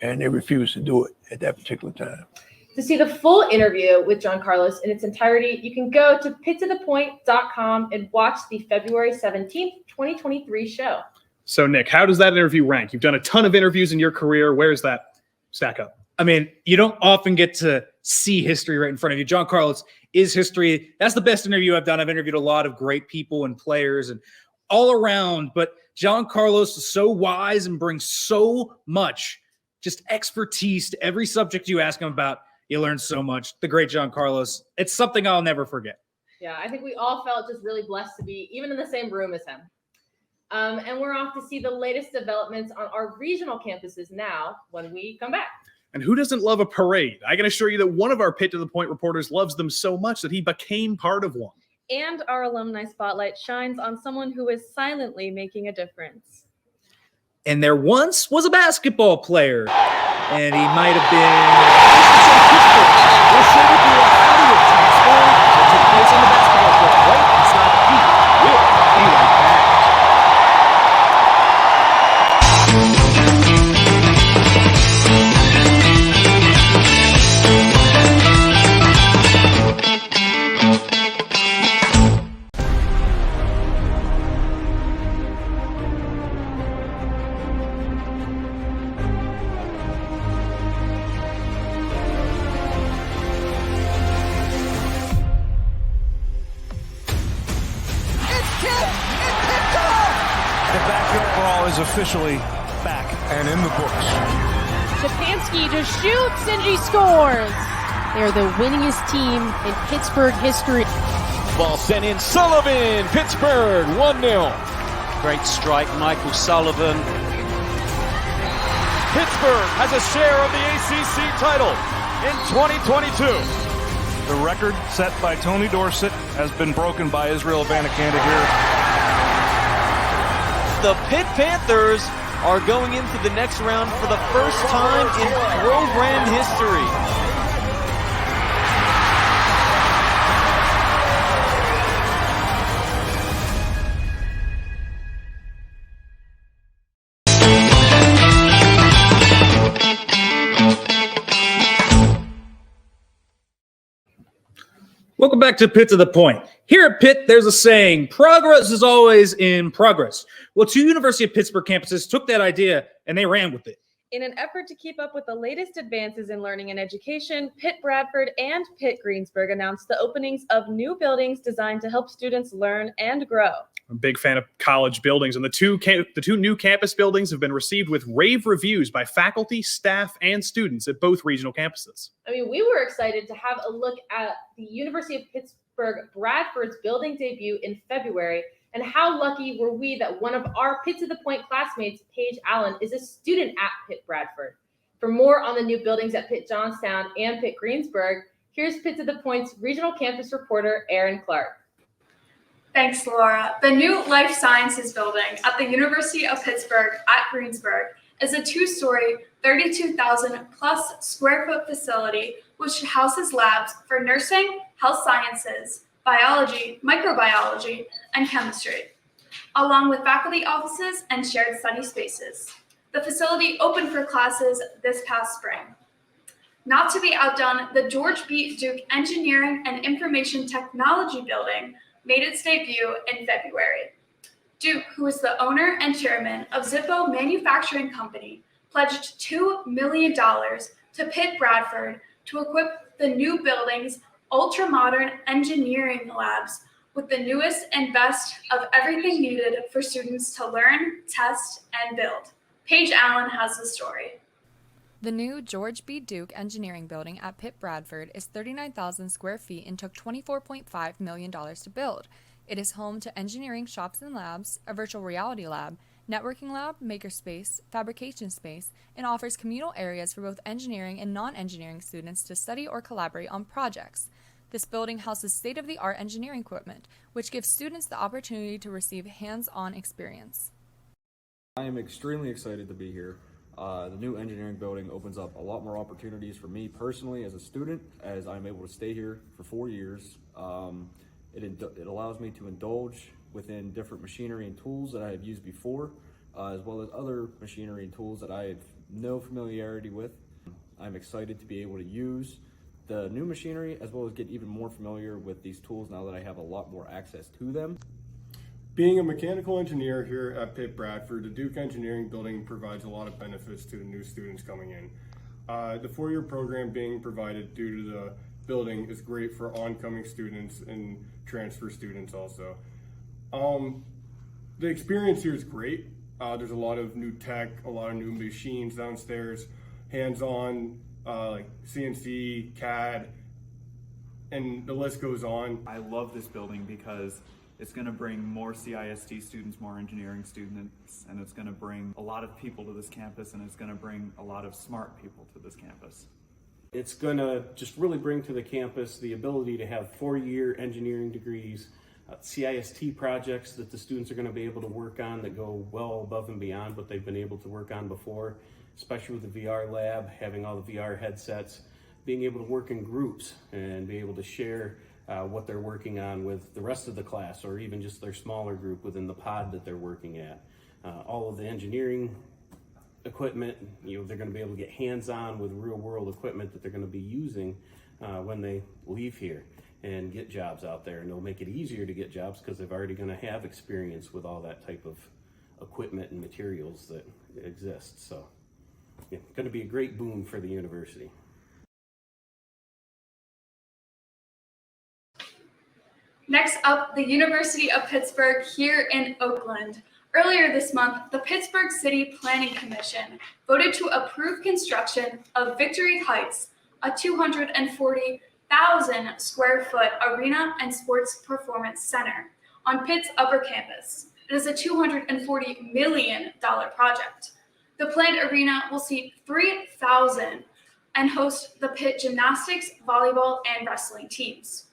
And they refused to do it at that particular time. To see the full interview with John Carlos in its entirety, you can go to pittothepoint.com and watch the February 17th, 2023 show. So, Nick, how does that interview rank? You've done a ton of interviews in your career. Where does that stack up? I mean, you don't often get to see history right in front of you. John Carlos is history. That's the best interview I've done. I've interviewed a lot of great people and players and all around, but John Carlos is so wise and brings so much just expertise to every subject you ask him about. You learn so much. The great John Carlos. It's something I'll never forget. Yeah, I think we all felt just really blessed to be even in the same room as him. And we're off to see the latest developments on our regional campuses now when we come back. And who doesn't love a parade? I can assure you that one of our Pitt to the Point reporters loves them so much that he became part of one. And our alumni spotlight shines on someone who is silently making a difference. And there once was a basketball player, and he might have been. We'll share with you a audio transfer that took place on the basketball court right inside Pitt. We'll be right back. Officially back and in the books. Stefanski just shoots and she scores. They are the winningest team in Pittsburgh history. Ball sent in. Sullivan, Pittsburgh, 1-0. Great strike, Michael Sullivan. Pittsburgh has a share of the ACC title in 2022. The record set by Tony Dorsett has been broken by Israel Abanikanda here. The Pitt Panthers are going into the next round for the first time in program history. Welcome back to Pitt to the Point. Here at Pitt, there's a saying, progress is always in progress. Well, 2 University of Pittsburgh campuses took that idea and they ran with it. In an effort to keep up with the latest advances in learning and education, Pitt Bradford and Pitt Greensburg announced the openings of new buildings designed to help students learn and grow. I'm a big fan of college buildings, and the two new campus buildings have been received with rave reviews by faculty, staff, and students at both regional campuses. I mean, we were excited to have a look at the University of Pittsburgh Bradford's building debut in February, and how lucky were we that one of our Pitt to the Point classmates, Paige Allen, is a student at Pitt Bradford. For more on the new buildings at Pitt Johnstown and Pitt Greensburg, here's Pitt to the Point's regional campus reporter, Erin Clark. Thanks, Laura. The new Life Sciences building at the University of Pittsburgh at Greensburg is a 2-story, 32,000 plus square foot facility which houses labs for nursing, health sciences, biology, microbiology, and chemistry, along with faculty offices and shared study spaces. The facility opened for classes this past spring. Not to be outdone, the George B. Duke Engineering and Information Technology building made its debut in February. Duke, who is the owner and chairman of Zippo Manufacturing Company, pledged $2 million to Pitt Bradford to equip the new building's ultra-modern engineering labs with the newest and best of everything needed for students to learn, test, and build. Paige Allen has the story. The new George B. Duke Engineering Building at Pitt Bradford is 39,000 square feet and took $24.5 million to build. It is home to engineering shops and labs, a virtual reality lab, networking lab, makerspace, fabrication space, and offers communal areas for both engineering and non-engineering students to study or collaborate on projects. This building houses state-of-the-art engineering equipment, which gives students the opportunity to receive hands-on experience. I am extremely excited to be here. The new engineering building opens up a lot more opportunities for me personally as a student, as I'm able to stay here for 4 years. It allows me to indulge within different machinery and tools that I have used before, as well as other machinery and tools that I have no familiarity with. I'm excited to be able to use the new machinery as well as get even more familiar with these tools now that I have a lot more access to them. Being a mechanical engineer here at Pitt Bradford, the Duke Engineering Building provides a lot of benefits to the new students coming in. The 4-year program being provided due to the building is great for oncoming students and transfer students also. The experience here is great. There's a lot of new tech, a lot of new machines downstairs, hands-on, like CNC, CAD, and the list goes on. I love this building because it's going to bring more CIST students, more engineering students, and it's going to bring a lot of people to this campus, and it's going to bring a lot of smart people to this campus. It's going to just really bring to the campus the ability to have 4-year engineering degrees, CIST projects that the students are going to be able to work on that go well above and beyond what they've been able to work on before, especially with the VR lab, having all the VR headsets, being able to work in groups and be able to share what they're working on with the rest of the class, or even just their smaller group within the pod that they're working at. All of the engineering equipment, they're going to be able to get hands-on with real-world equipment that they're going to be using when they leave here and get jobs out there. And it'll make it easier to get jobs because they're already going to have experience with all that type of equipment and materials that exist. So, it's going to be a great boon for the university. Next up, the University of Pittsburgh here in Oakland. Earlier this month, the Pittsburgh City Planning Commission voted to approve construction of Victory Heights, a 240,000 square foot arena and sports performance center on Pitt's upper campus. It is a $240 million project. The planned arena will seat 3,000 and host the Pitt gymnastics, volleyball, and wrestling teams.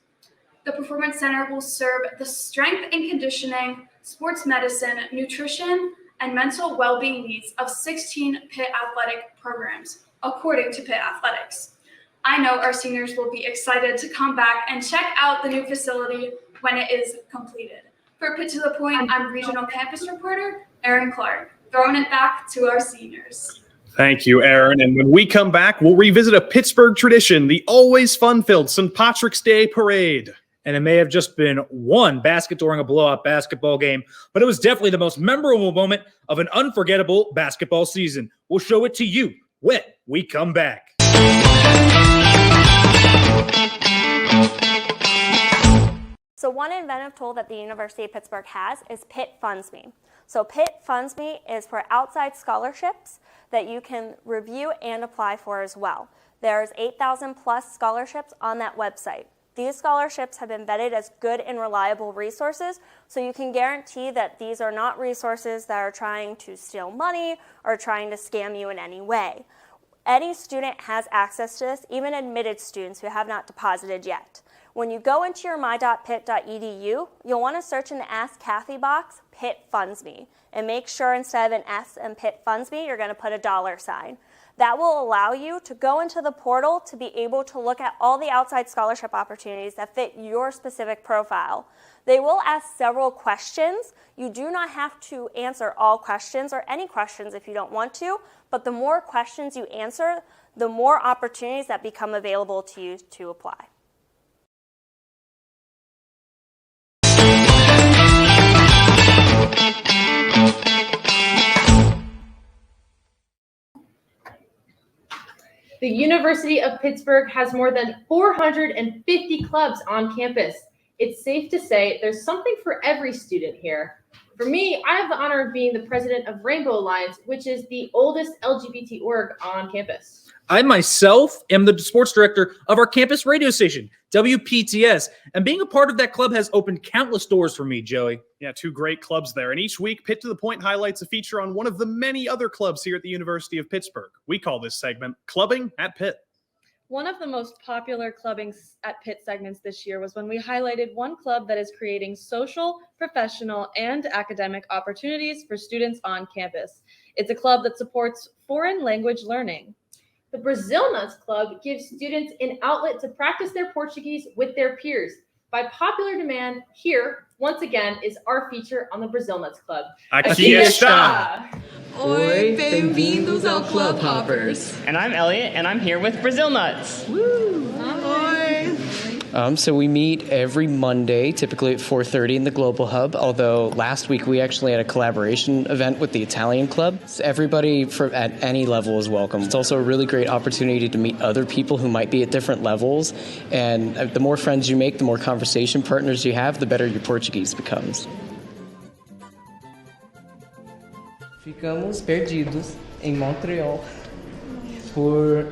The Performance Center will serve the strength and conditioning, sports medicine, nutrition, and mental well-being needs of 16 Pitt athletic programs, according to Pitt Athletics. I know our seniors will be excited to come back and check out the new facility when it is completed. For Pitt to the Point, I'm regional campus reporter Erin Clark, throwing it back to our seniors. Thank you, Aaron. And when we come back, we'll revisit a Pittsburgh tradition, the always fun-filled St. Patrick's Day Parade. And it may have just been one basket during a blowout basketball game, but it was definitely the most memorable moment of an unforgettable basketball season. We'll show it to you when we come back. So one inventive tool that the University of Pittsburgh has is Pitt Funds Me. So Pitt Funds Me is for outside scholarships that you can review and apply for as well. There's 8,000 plus scholarships on that website. These scholarships have been vetted as good and reliable resources, so you can guarantee that these are not resources that are trying to steal money or trying to scam you in any way. Any student has access to this, even admitted students who have not deposited yet. When you go into your my.pitt.edu, you'll want to search in the Ask Kathy box, Pitt Funds Me, and make sure instead of an S in Pitt Funds Me, you're going to put a $sign. That will allow you to go into the portal to be able to look at all the outside scholarship opportunities that fit your specific profile. They will ask several questions. You do not have to answer all questions or any questions if you don't want to, but the more questions you answer, the more opportunities that become available to you to apply. The University of Pittsburgh has more than 450 clubs on campus. It's safe to say there's something for every student here. For me, I have the honor of being the president of Rainbow Alliance, which is the oldest LGBT org on campus. I myself am the sports director of our campus radio station, WPTS, and being a part of that club has opened countless doors for me, Joey. Yeah, two great clubs there. And each week, Pitt to the Point highlights a feature on one of the many other clubs here at the University of Pittsburgh. We call this segment Clubbing at Pitt. One of the most popular clubbing at Pitt segments this year was when we highlighted one club that is creating social, professional, and academic opportunities for students on campus. It's a club that supports foreign language learning. The Brazil Nuts Club gives students an outlet to practice their Portuguese with their peers. By popular demand, here, once again, is our feature on the Brazil Nuts Club. Aqui está! Oi, bem-vindos ao Club Hoppers. And I'm Elliot, and I'm here with Brazil Nuts. Woo! Oi! So we meet every Monday, typically at 4:30 in the Global Hub, although last week we actually had a collaboration event with the Italian Club. So everybody at any level is welcome. It's also a really great opportunity to meet other people who might be at different levels, and the more friends you make, the more conversation partners you have, the better your Portuguese becomes. Ficamos perdidos em Montreal por,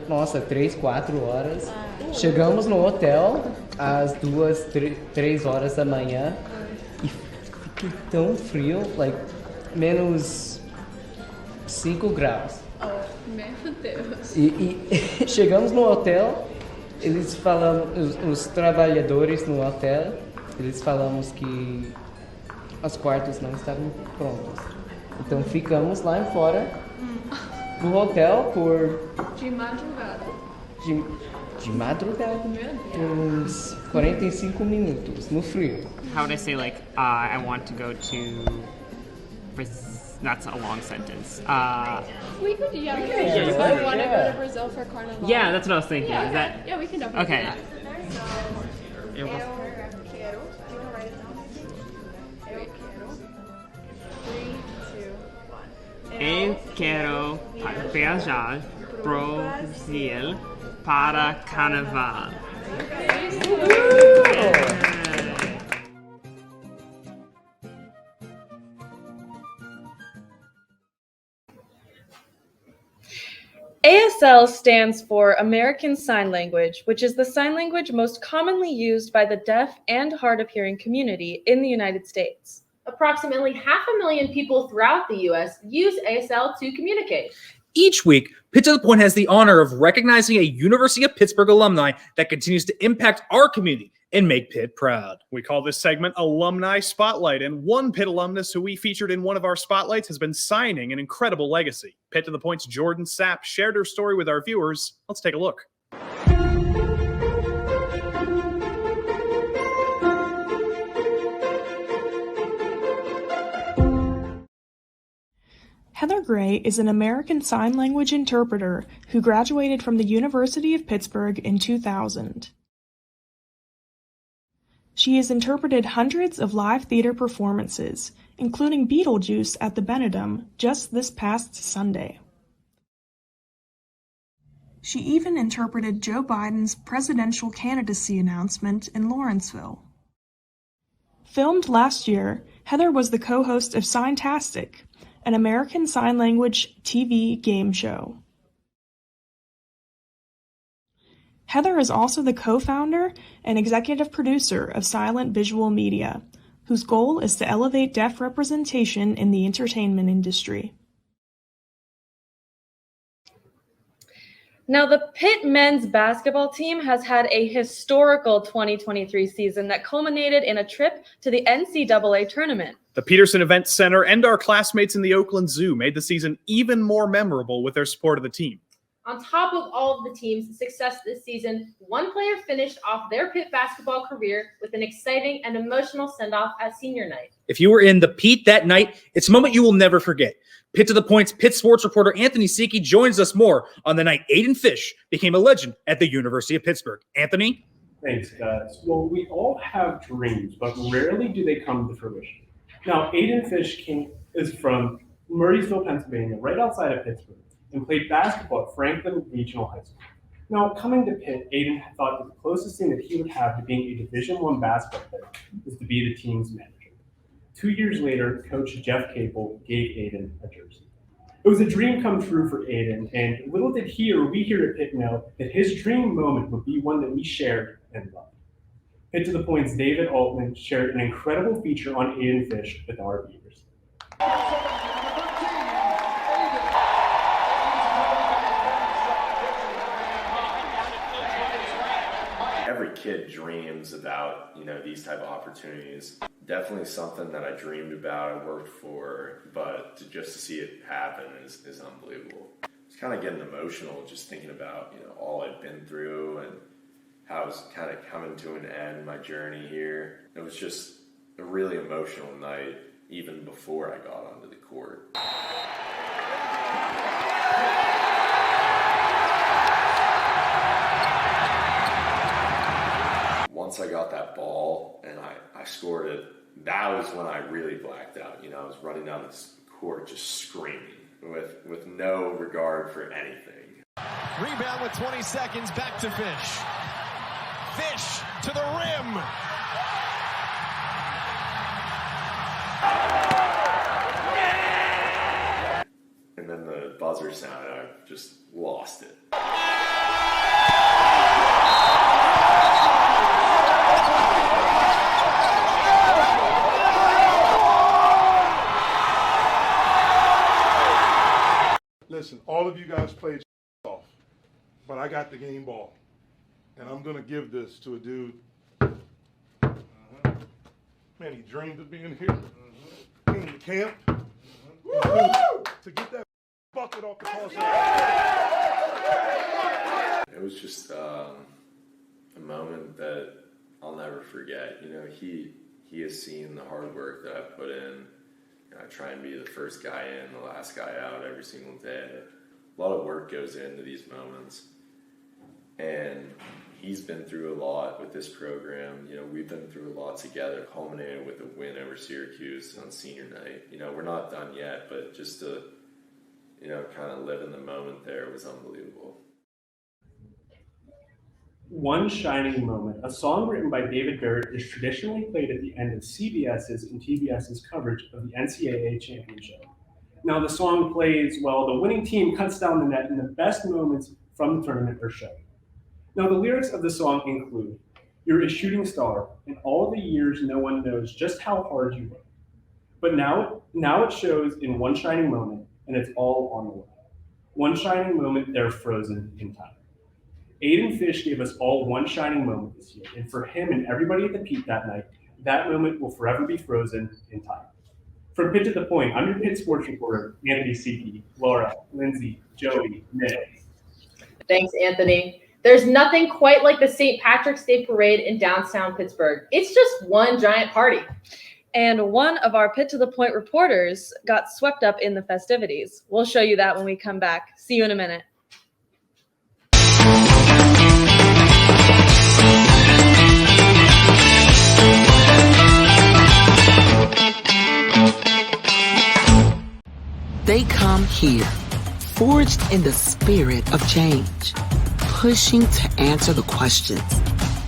3, 4 horas. Chegamos no hotel às 2, 3 horas da manhã e fiquei tão frio, menos 5 graus. Oh, meu Deus. E chegamos no hotel, eles falam, os trabalhadores no hotel, eles falamos que os quartos não estavam prontos. Então ficamos lá fora do hotel por... De madrugada. De madrugada, uns 45 minutos, no frio. How would I say, I want to go to... That's a long sentence. We could, I want to go to Brazil for Carnival. Yeah, that's what I was thinking. Yeah, Is that... yeah, we can definitely Okay. do that. Eu quero viajar pro Brasil para Carnaval. ASL stands for American Sign Language, which is the sign language most commonly used by the deaf and hard of hearing community in the United States. Approximately 500,000 people throughout the U.S. use ASL to communicate. Each week, Pitt to the Point has the honor of recognizing a University of Pittsburgh alumni that continues to impact our community and make Pitt proud. We call this segment Alumni Spotlight, and one Pitt alumnus who we featured in one of our spotlights has been signing an incredible legacy. Pitt to the Point's Jordan Sapp shared her story with our viewers. Let's take a look. Heather Gray is an American Sign Language interpreter who graduated from the University of Pittsburgh in 2000. She has interpreted hundreds of live theater performances, including Beetlejuice at the Benedum just this past Sunday. She even interpreted Joe Biden's presidential candidacy announcement in Lawrenceville. Filmed last year, Heather was the co-host of Signtastic, an American Sign Language TV game show. Heather is also the co-founder and executive producer of Silent Visual Media, whose goal is to elevate deaf representation in the entertainment industry. Now, the Pitt men's basketball team has had a historical 2023 season that culminated in a trip to the NCAA tournament. The Peterson Event Center and our classmates in the Oakland Zoo made the season even more memorable with their support of the team. On top of all of the team's success this season, one player finished off their Pitt basketball career with an exciting and emotional send-off at senior night. If you were in the Pete that night, it's a moment you will never forget. Pitt to the Point's Pitt sports reporter Anthony Siki joins us more on the night Aiden Fish became a legend at the University of Pittsburgh. Anthony? Thanks, guys. Well, we all have dreams, but rarely do they come to fruition. Now, Aiden Fish is from Murraysville, Pennsylvania, right outside of Pittsburgh, and played basketball at Franklin Regional High School. Now, coming to Pitt, Aiden thought that the closest thing that he would have to being a Division I basketball player was to be the team's manager. 2 years later, Coach Jeff Capel gave Aiden a jersey. It was a dream come true for Aiden, and little did we here at Pitt know that his dream moment would be one that we shared and loved. Pitt to the Point's David Altman shared an incredible feature on Aiden Fish with our viewers. Every kid dreams about, these type of opportunities. Definitely something that I dreamed about, I worked for, but just to see it happen is unbelievable. It's kind of getting emotional just thinking about, all I've been through and how it's kind of coming to an end, my journey here. It was just a really emotional night, even before I got onto the court. Once I got that ball and I scored it, that was when I really blacked out. I was running down this court just screaming with no regard for anything. Rebound with 20 seconds, back to Fish. Fish to the rim. And then the buzzer sounded, I just lost it. Listen, all of you guys played off, but I got the game ball. And I'm going to give this to a dude. Man, he dreamed of being here. Came to camp. To get that bucket off the cross. It was just a moment that I'll never forget. He has seen the hard work that I put in. I try and be the first guy in, the last guy out every single day. A lot of work goes into these moments. And he's been through a lot with this program. We've been through a lot together, culminated with a win over Syracuse on senior night. We're not done yet, but just to, kind of live in the moment there was unbelievable. One Shining Moment, a song written by David Barrett, is traditionally played at the end of CBS's and TBS's coverage of the NCAA championship. Now the song plays while the winning team cuts down the net and the best moments from the tournament are shown. Now the lyrics of the song include, "You're a shooting star, and all the years no one knows just how hard you work. But now it shows in one shining moment, and it's all on the way. One shining moment, they're frozen in time." Aiden Fish gave us all one shining moment this year, and for him and everybody at the Pitt that night, that moment will forever be frozen in time. From Pitt to the Point, I'm your Pitt sports reporter, Anthony Siki, Laura, Lindsay, Joey, Nick. Thanks, Anthony. There's nothing quite like the St. Patrick's Day Parade in downtown Pittsburgh. It's just one giant party. And one of our Pitt to the Point reporters got swept up in the festivities. We'll show you that when we come back. See you in a minute. They come here, forged in the spirit of change, pushing to answer the questions,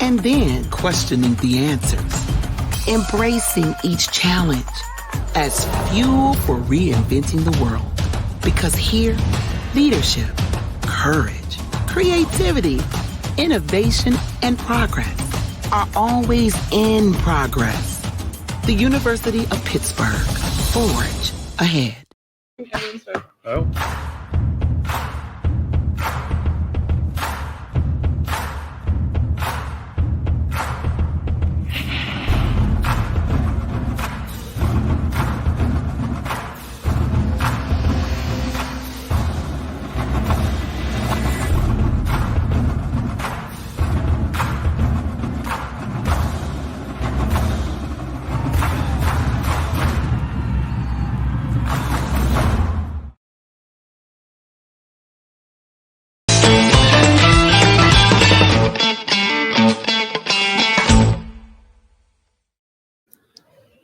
and then questioning the answers, embracing each challenge as fuel for reinventing the world. Because here, leadership, courage, creativity, innovation, and progress are always in progress. The University of Pittsburgh, forge ahead. Oh.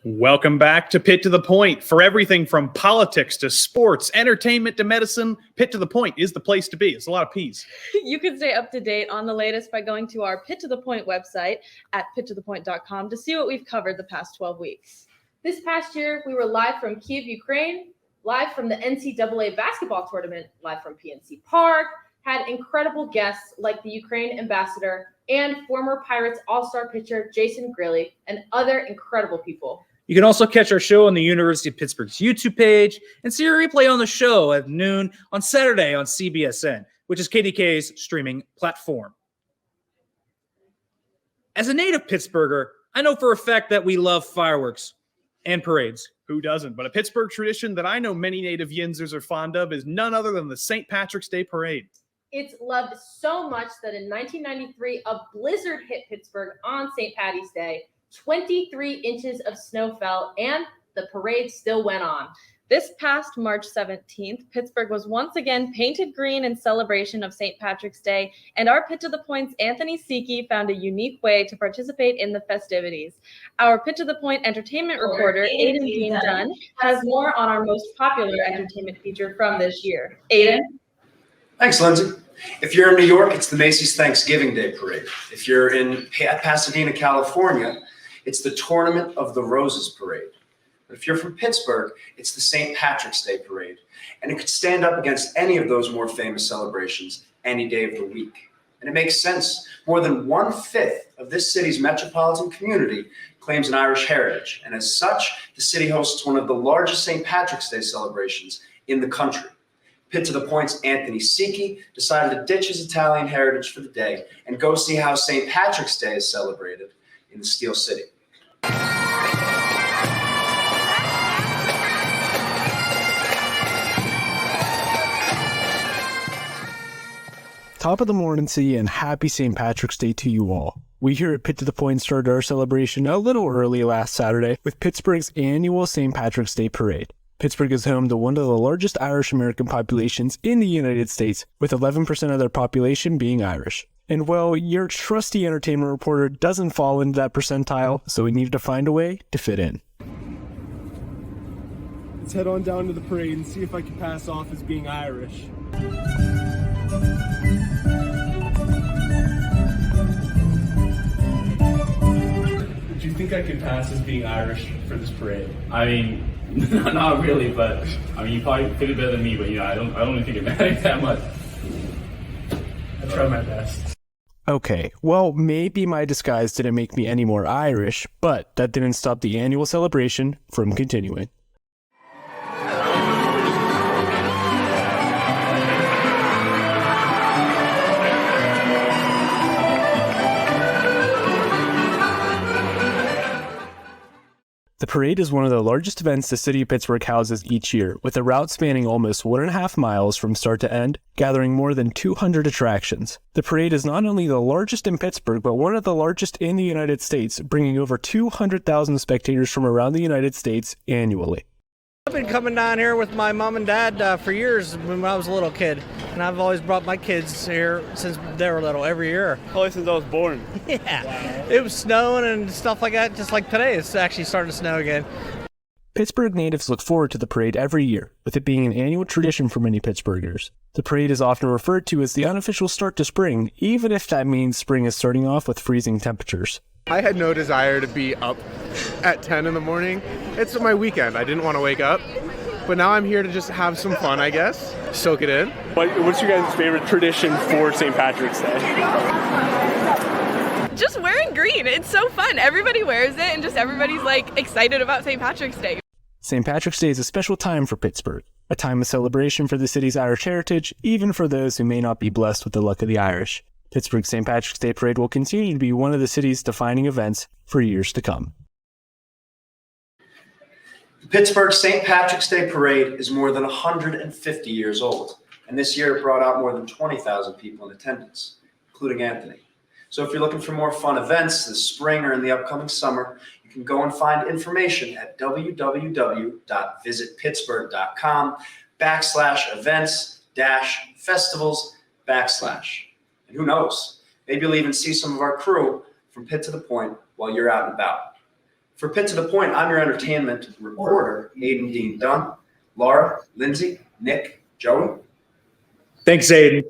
Welcome back to Pitt to the Point. For everything from politics to sports, entertainment to medicine, Pitt to the Point is the place to be. It's a lot of P's. You can stay up to date on the latest by going to our Pitt to the Point website at pittothepoint.com to see what we've covered the past 12 weeks. This past year, we were live from Kiev, Ukraine, live from the NCAA basketball tournament, live from PNC Park, had incredible guests like the Ukraine ambassador and former Pirates all-star pitcher Jason Grilli and other incredible people. You can also catch our show on the University of Pittsburgh's YouTube page and see a replay on the show at noon on Saturday on CBSN, which is KDK's streaming platform. As a native Pittsburgher, I know for a fact that we love fireworks and parades. Who doesn't? But a Pittsburgh tradition that I know many native Yinzers are fond of is none other than the St. Patrick's Day Parade. It's loved so much that in 1993, a blizzard hit Pittsburgh on St. Patty's Day. 23 inches of snow fell, and the parade still went on. This past March 17th, Pittsburgh was once again painted green in celebration of St. Patrick's Day, and our Pitt to the Point's Anthony Siki found a unique way to participate in the festivities. Our Pitt to the Point entertainment reporter, Aiden Dean Dunn, has more on our most popular entertainment feature from this year. Aiden? Thanks, Lindsay. If you're in New York, it's the Macy's Thanksgiving Day Parade. If you're in Pasadena, California, it's the Tournament of the Roses Parade. But if you're from Pittsburgh, it's the St. Patrick's Day Parade. And it could stand up against any of those more famous celebrations any day of the week. And it makes sense. More than 1/5 of this city's metropolitan community claims an Irish heritage. And as such, the city hosts one of the largest St. Patrick's Day celebrations in the country. Pitt to the Point's Anthony Siki decided to ditch his Italian heritage for the day and go see how St. Patrick's Day is celebrated in the Steel City. Top of the morning to you and happy St. Patrick's Day to you all. We here at Pitt to the Point started our celebration a little early last Saturday with Pittsburgh's annual St. Patrick's Day Parade. Pittsburgh is home to one of the largest Irish American populations in the United States, with 11% of their population being Irish. And well, your trusty entertainment reporter doesn't fall into that percentile, so we needed to find a way to fit in. Let's head on down to the parade and see if I can pass off as being Irish. Did you think I could pass as being Irish for this parade? I mean, not really, but I mean, you probably fit it better than me. But I don't really think it matters that much. I try my best. Okay, well, maybe my disguise didn't make me any more Irish, but that didn't stop the annual celebration from continuing. The parade is one of the largest events the City of Pittsburgh houses each year, with a route spanning almost 1.5 miles from start to end, gathering more than 200 attractions. The parade is not only the largest in Pittsburgh, but one of the largest in the United States, bringing over 200,000 spectators from around the United States annually. I've been coming down here with my mom and dad for years when I was a little kid, and I've always brought my kids here since they were little, every year. Probably since I was born. Yeah, it was snowing and stuff like that, just like today. It's actually starting to snow again. Pittsburgh natives look forward to the parade every year, with it being an annual tradition for many Pittsburghers. The parade is often referred to as the unofficial start to spring, even if that means spring is starting off with freezing temperatures. I had no desire to be up at 10 in the morning. It's my weekend. I didn't want to wake up. But now I'm here to just have some fun, I guess. Soak it in. What's your guys' favorite tradition for St. Patrick's Day? Just wearing green. It's so fun. Everybody wears it and just everybody's like excited about St. Patrick's Day. St. Patrick's Day is a special time for Pittsburgh, a time of celebration for the city's Irish heritage, even for those who may not be blessed with the luck of the Irish. Pittsburgh's St. Patrick's Day Parade will continue to be one of the city's defining events for years to come. The Pittsburgh St. Patrick's Day Parade is more than 150 years old, and this year it brought out more than 20,000 people in attendance, including Anthony. So if you're looking for more fun events this spring or in the upcoming summer, you can go and find information at www.visitpittsburgh.com/events-festivals/. And who knows, maybe you'll even see some of our crew from Pitt to the Point while you're out and about. For Pitt to the Point, I'm your entertainment reporter, Aiden Dean Dunn. Laura, Lindsay, Nick, Joey. Thanks, Aiden.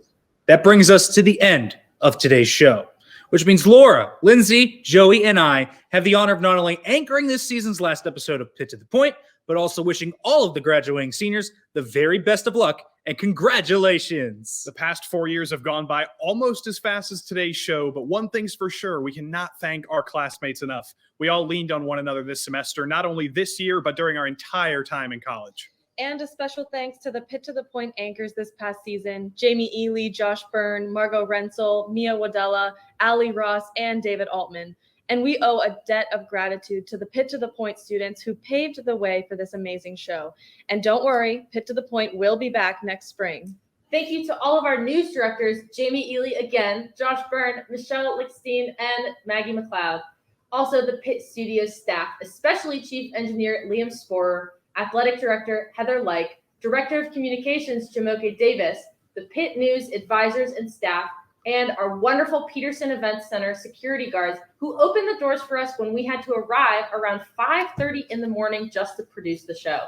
That brings us to the end of today's show, which means Laura, Lindsay, Joey, and I have the honor of not only anchoring this season's last episode of Pitt to the Point, but also wishing all of the graduating seniors the very best of luck and congratulations. The past 4 years have gone by almost as fast as today's show, but one thing's for sure, we cannot thank our classmates enough. We all leaned on one another this semester, not only this year, but during our entire time in college. And a special thanks to the Pitt to the Point anchors this past season, Jamie Ely, Josh Byrne, Margot Rensel, Mia Wadella, Allie Ross, and David Altman. And we owe a debt of gratitude to the Pitt to the Point students who paved the way for this amazing show. And don't worry, Pitt to the Point will be back next spring. Thank you to all of our news directors, Jamie Ely again, Josh Byrne, Michelle Lickstein, and Maggie McLeod. Also the Pitt Studios staff, especially Chief Engineer Liam Sporer, Athletic Director Heather Like, Director of Communications Jamoke Davis, the Pitt News advisors and staff, and our wonderful Peterson Events Center security guards who opened the doors for us when we had to arrive around 5:30 in the morning just to produce the show.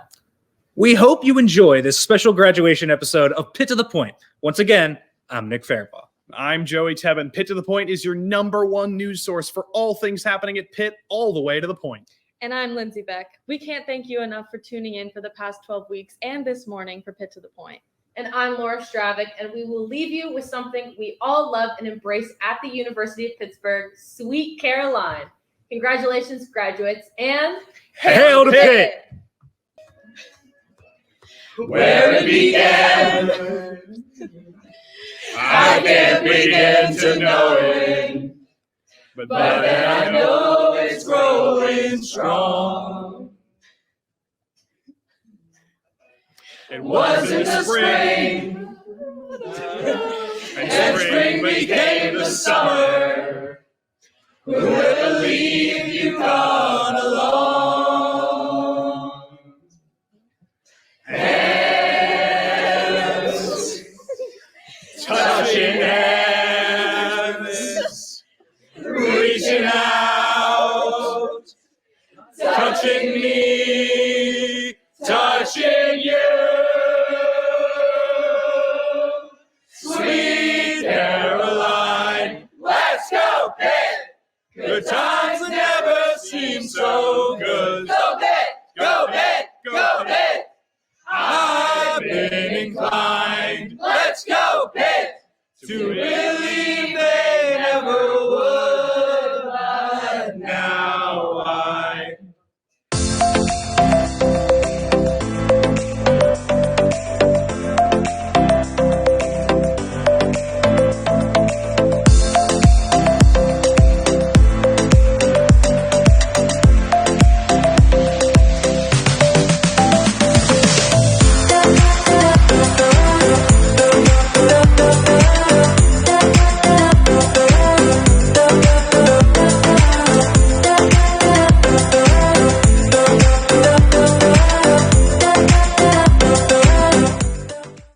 We hope you enjoy this special graduation episode of Pitt to the Point. Once again, I'm Nick Fairbaugh. I'm Joey Tebben. Pitt to the Point is your #1 news source for all things happening at Pitt, all the way to the point. And I'm Lindsay Beck. We can't thank you enough for tuning in for the past 12 weeks and this morning for Pitt to the Point. And I'm Laura Stravik, and we will leave you with something we all love and embrace at the University of Pittsburgh, Sweet Caroline. Congratulations, graduates, and Hail to Pitt! Where it began, I can't begin to know it, but then I know it's growing strong. It was in the spring, and spring became the summer. Who would believe you'd gone along? Hands, touching hands, reaching out, touching me, touching you. Sweet Caroline, let's go, Pitt! Good times and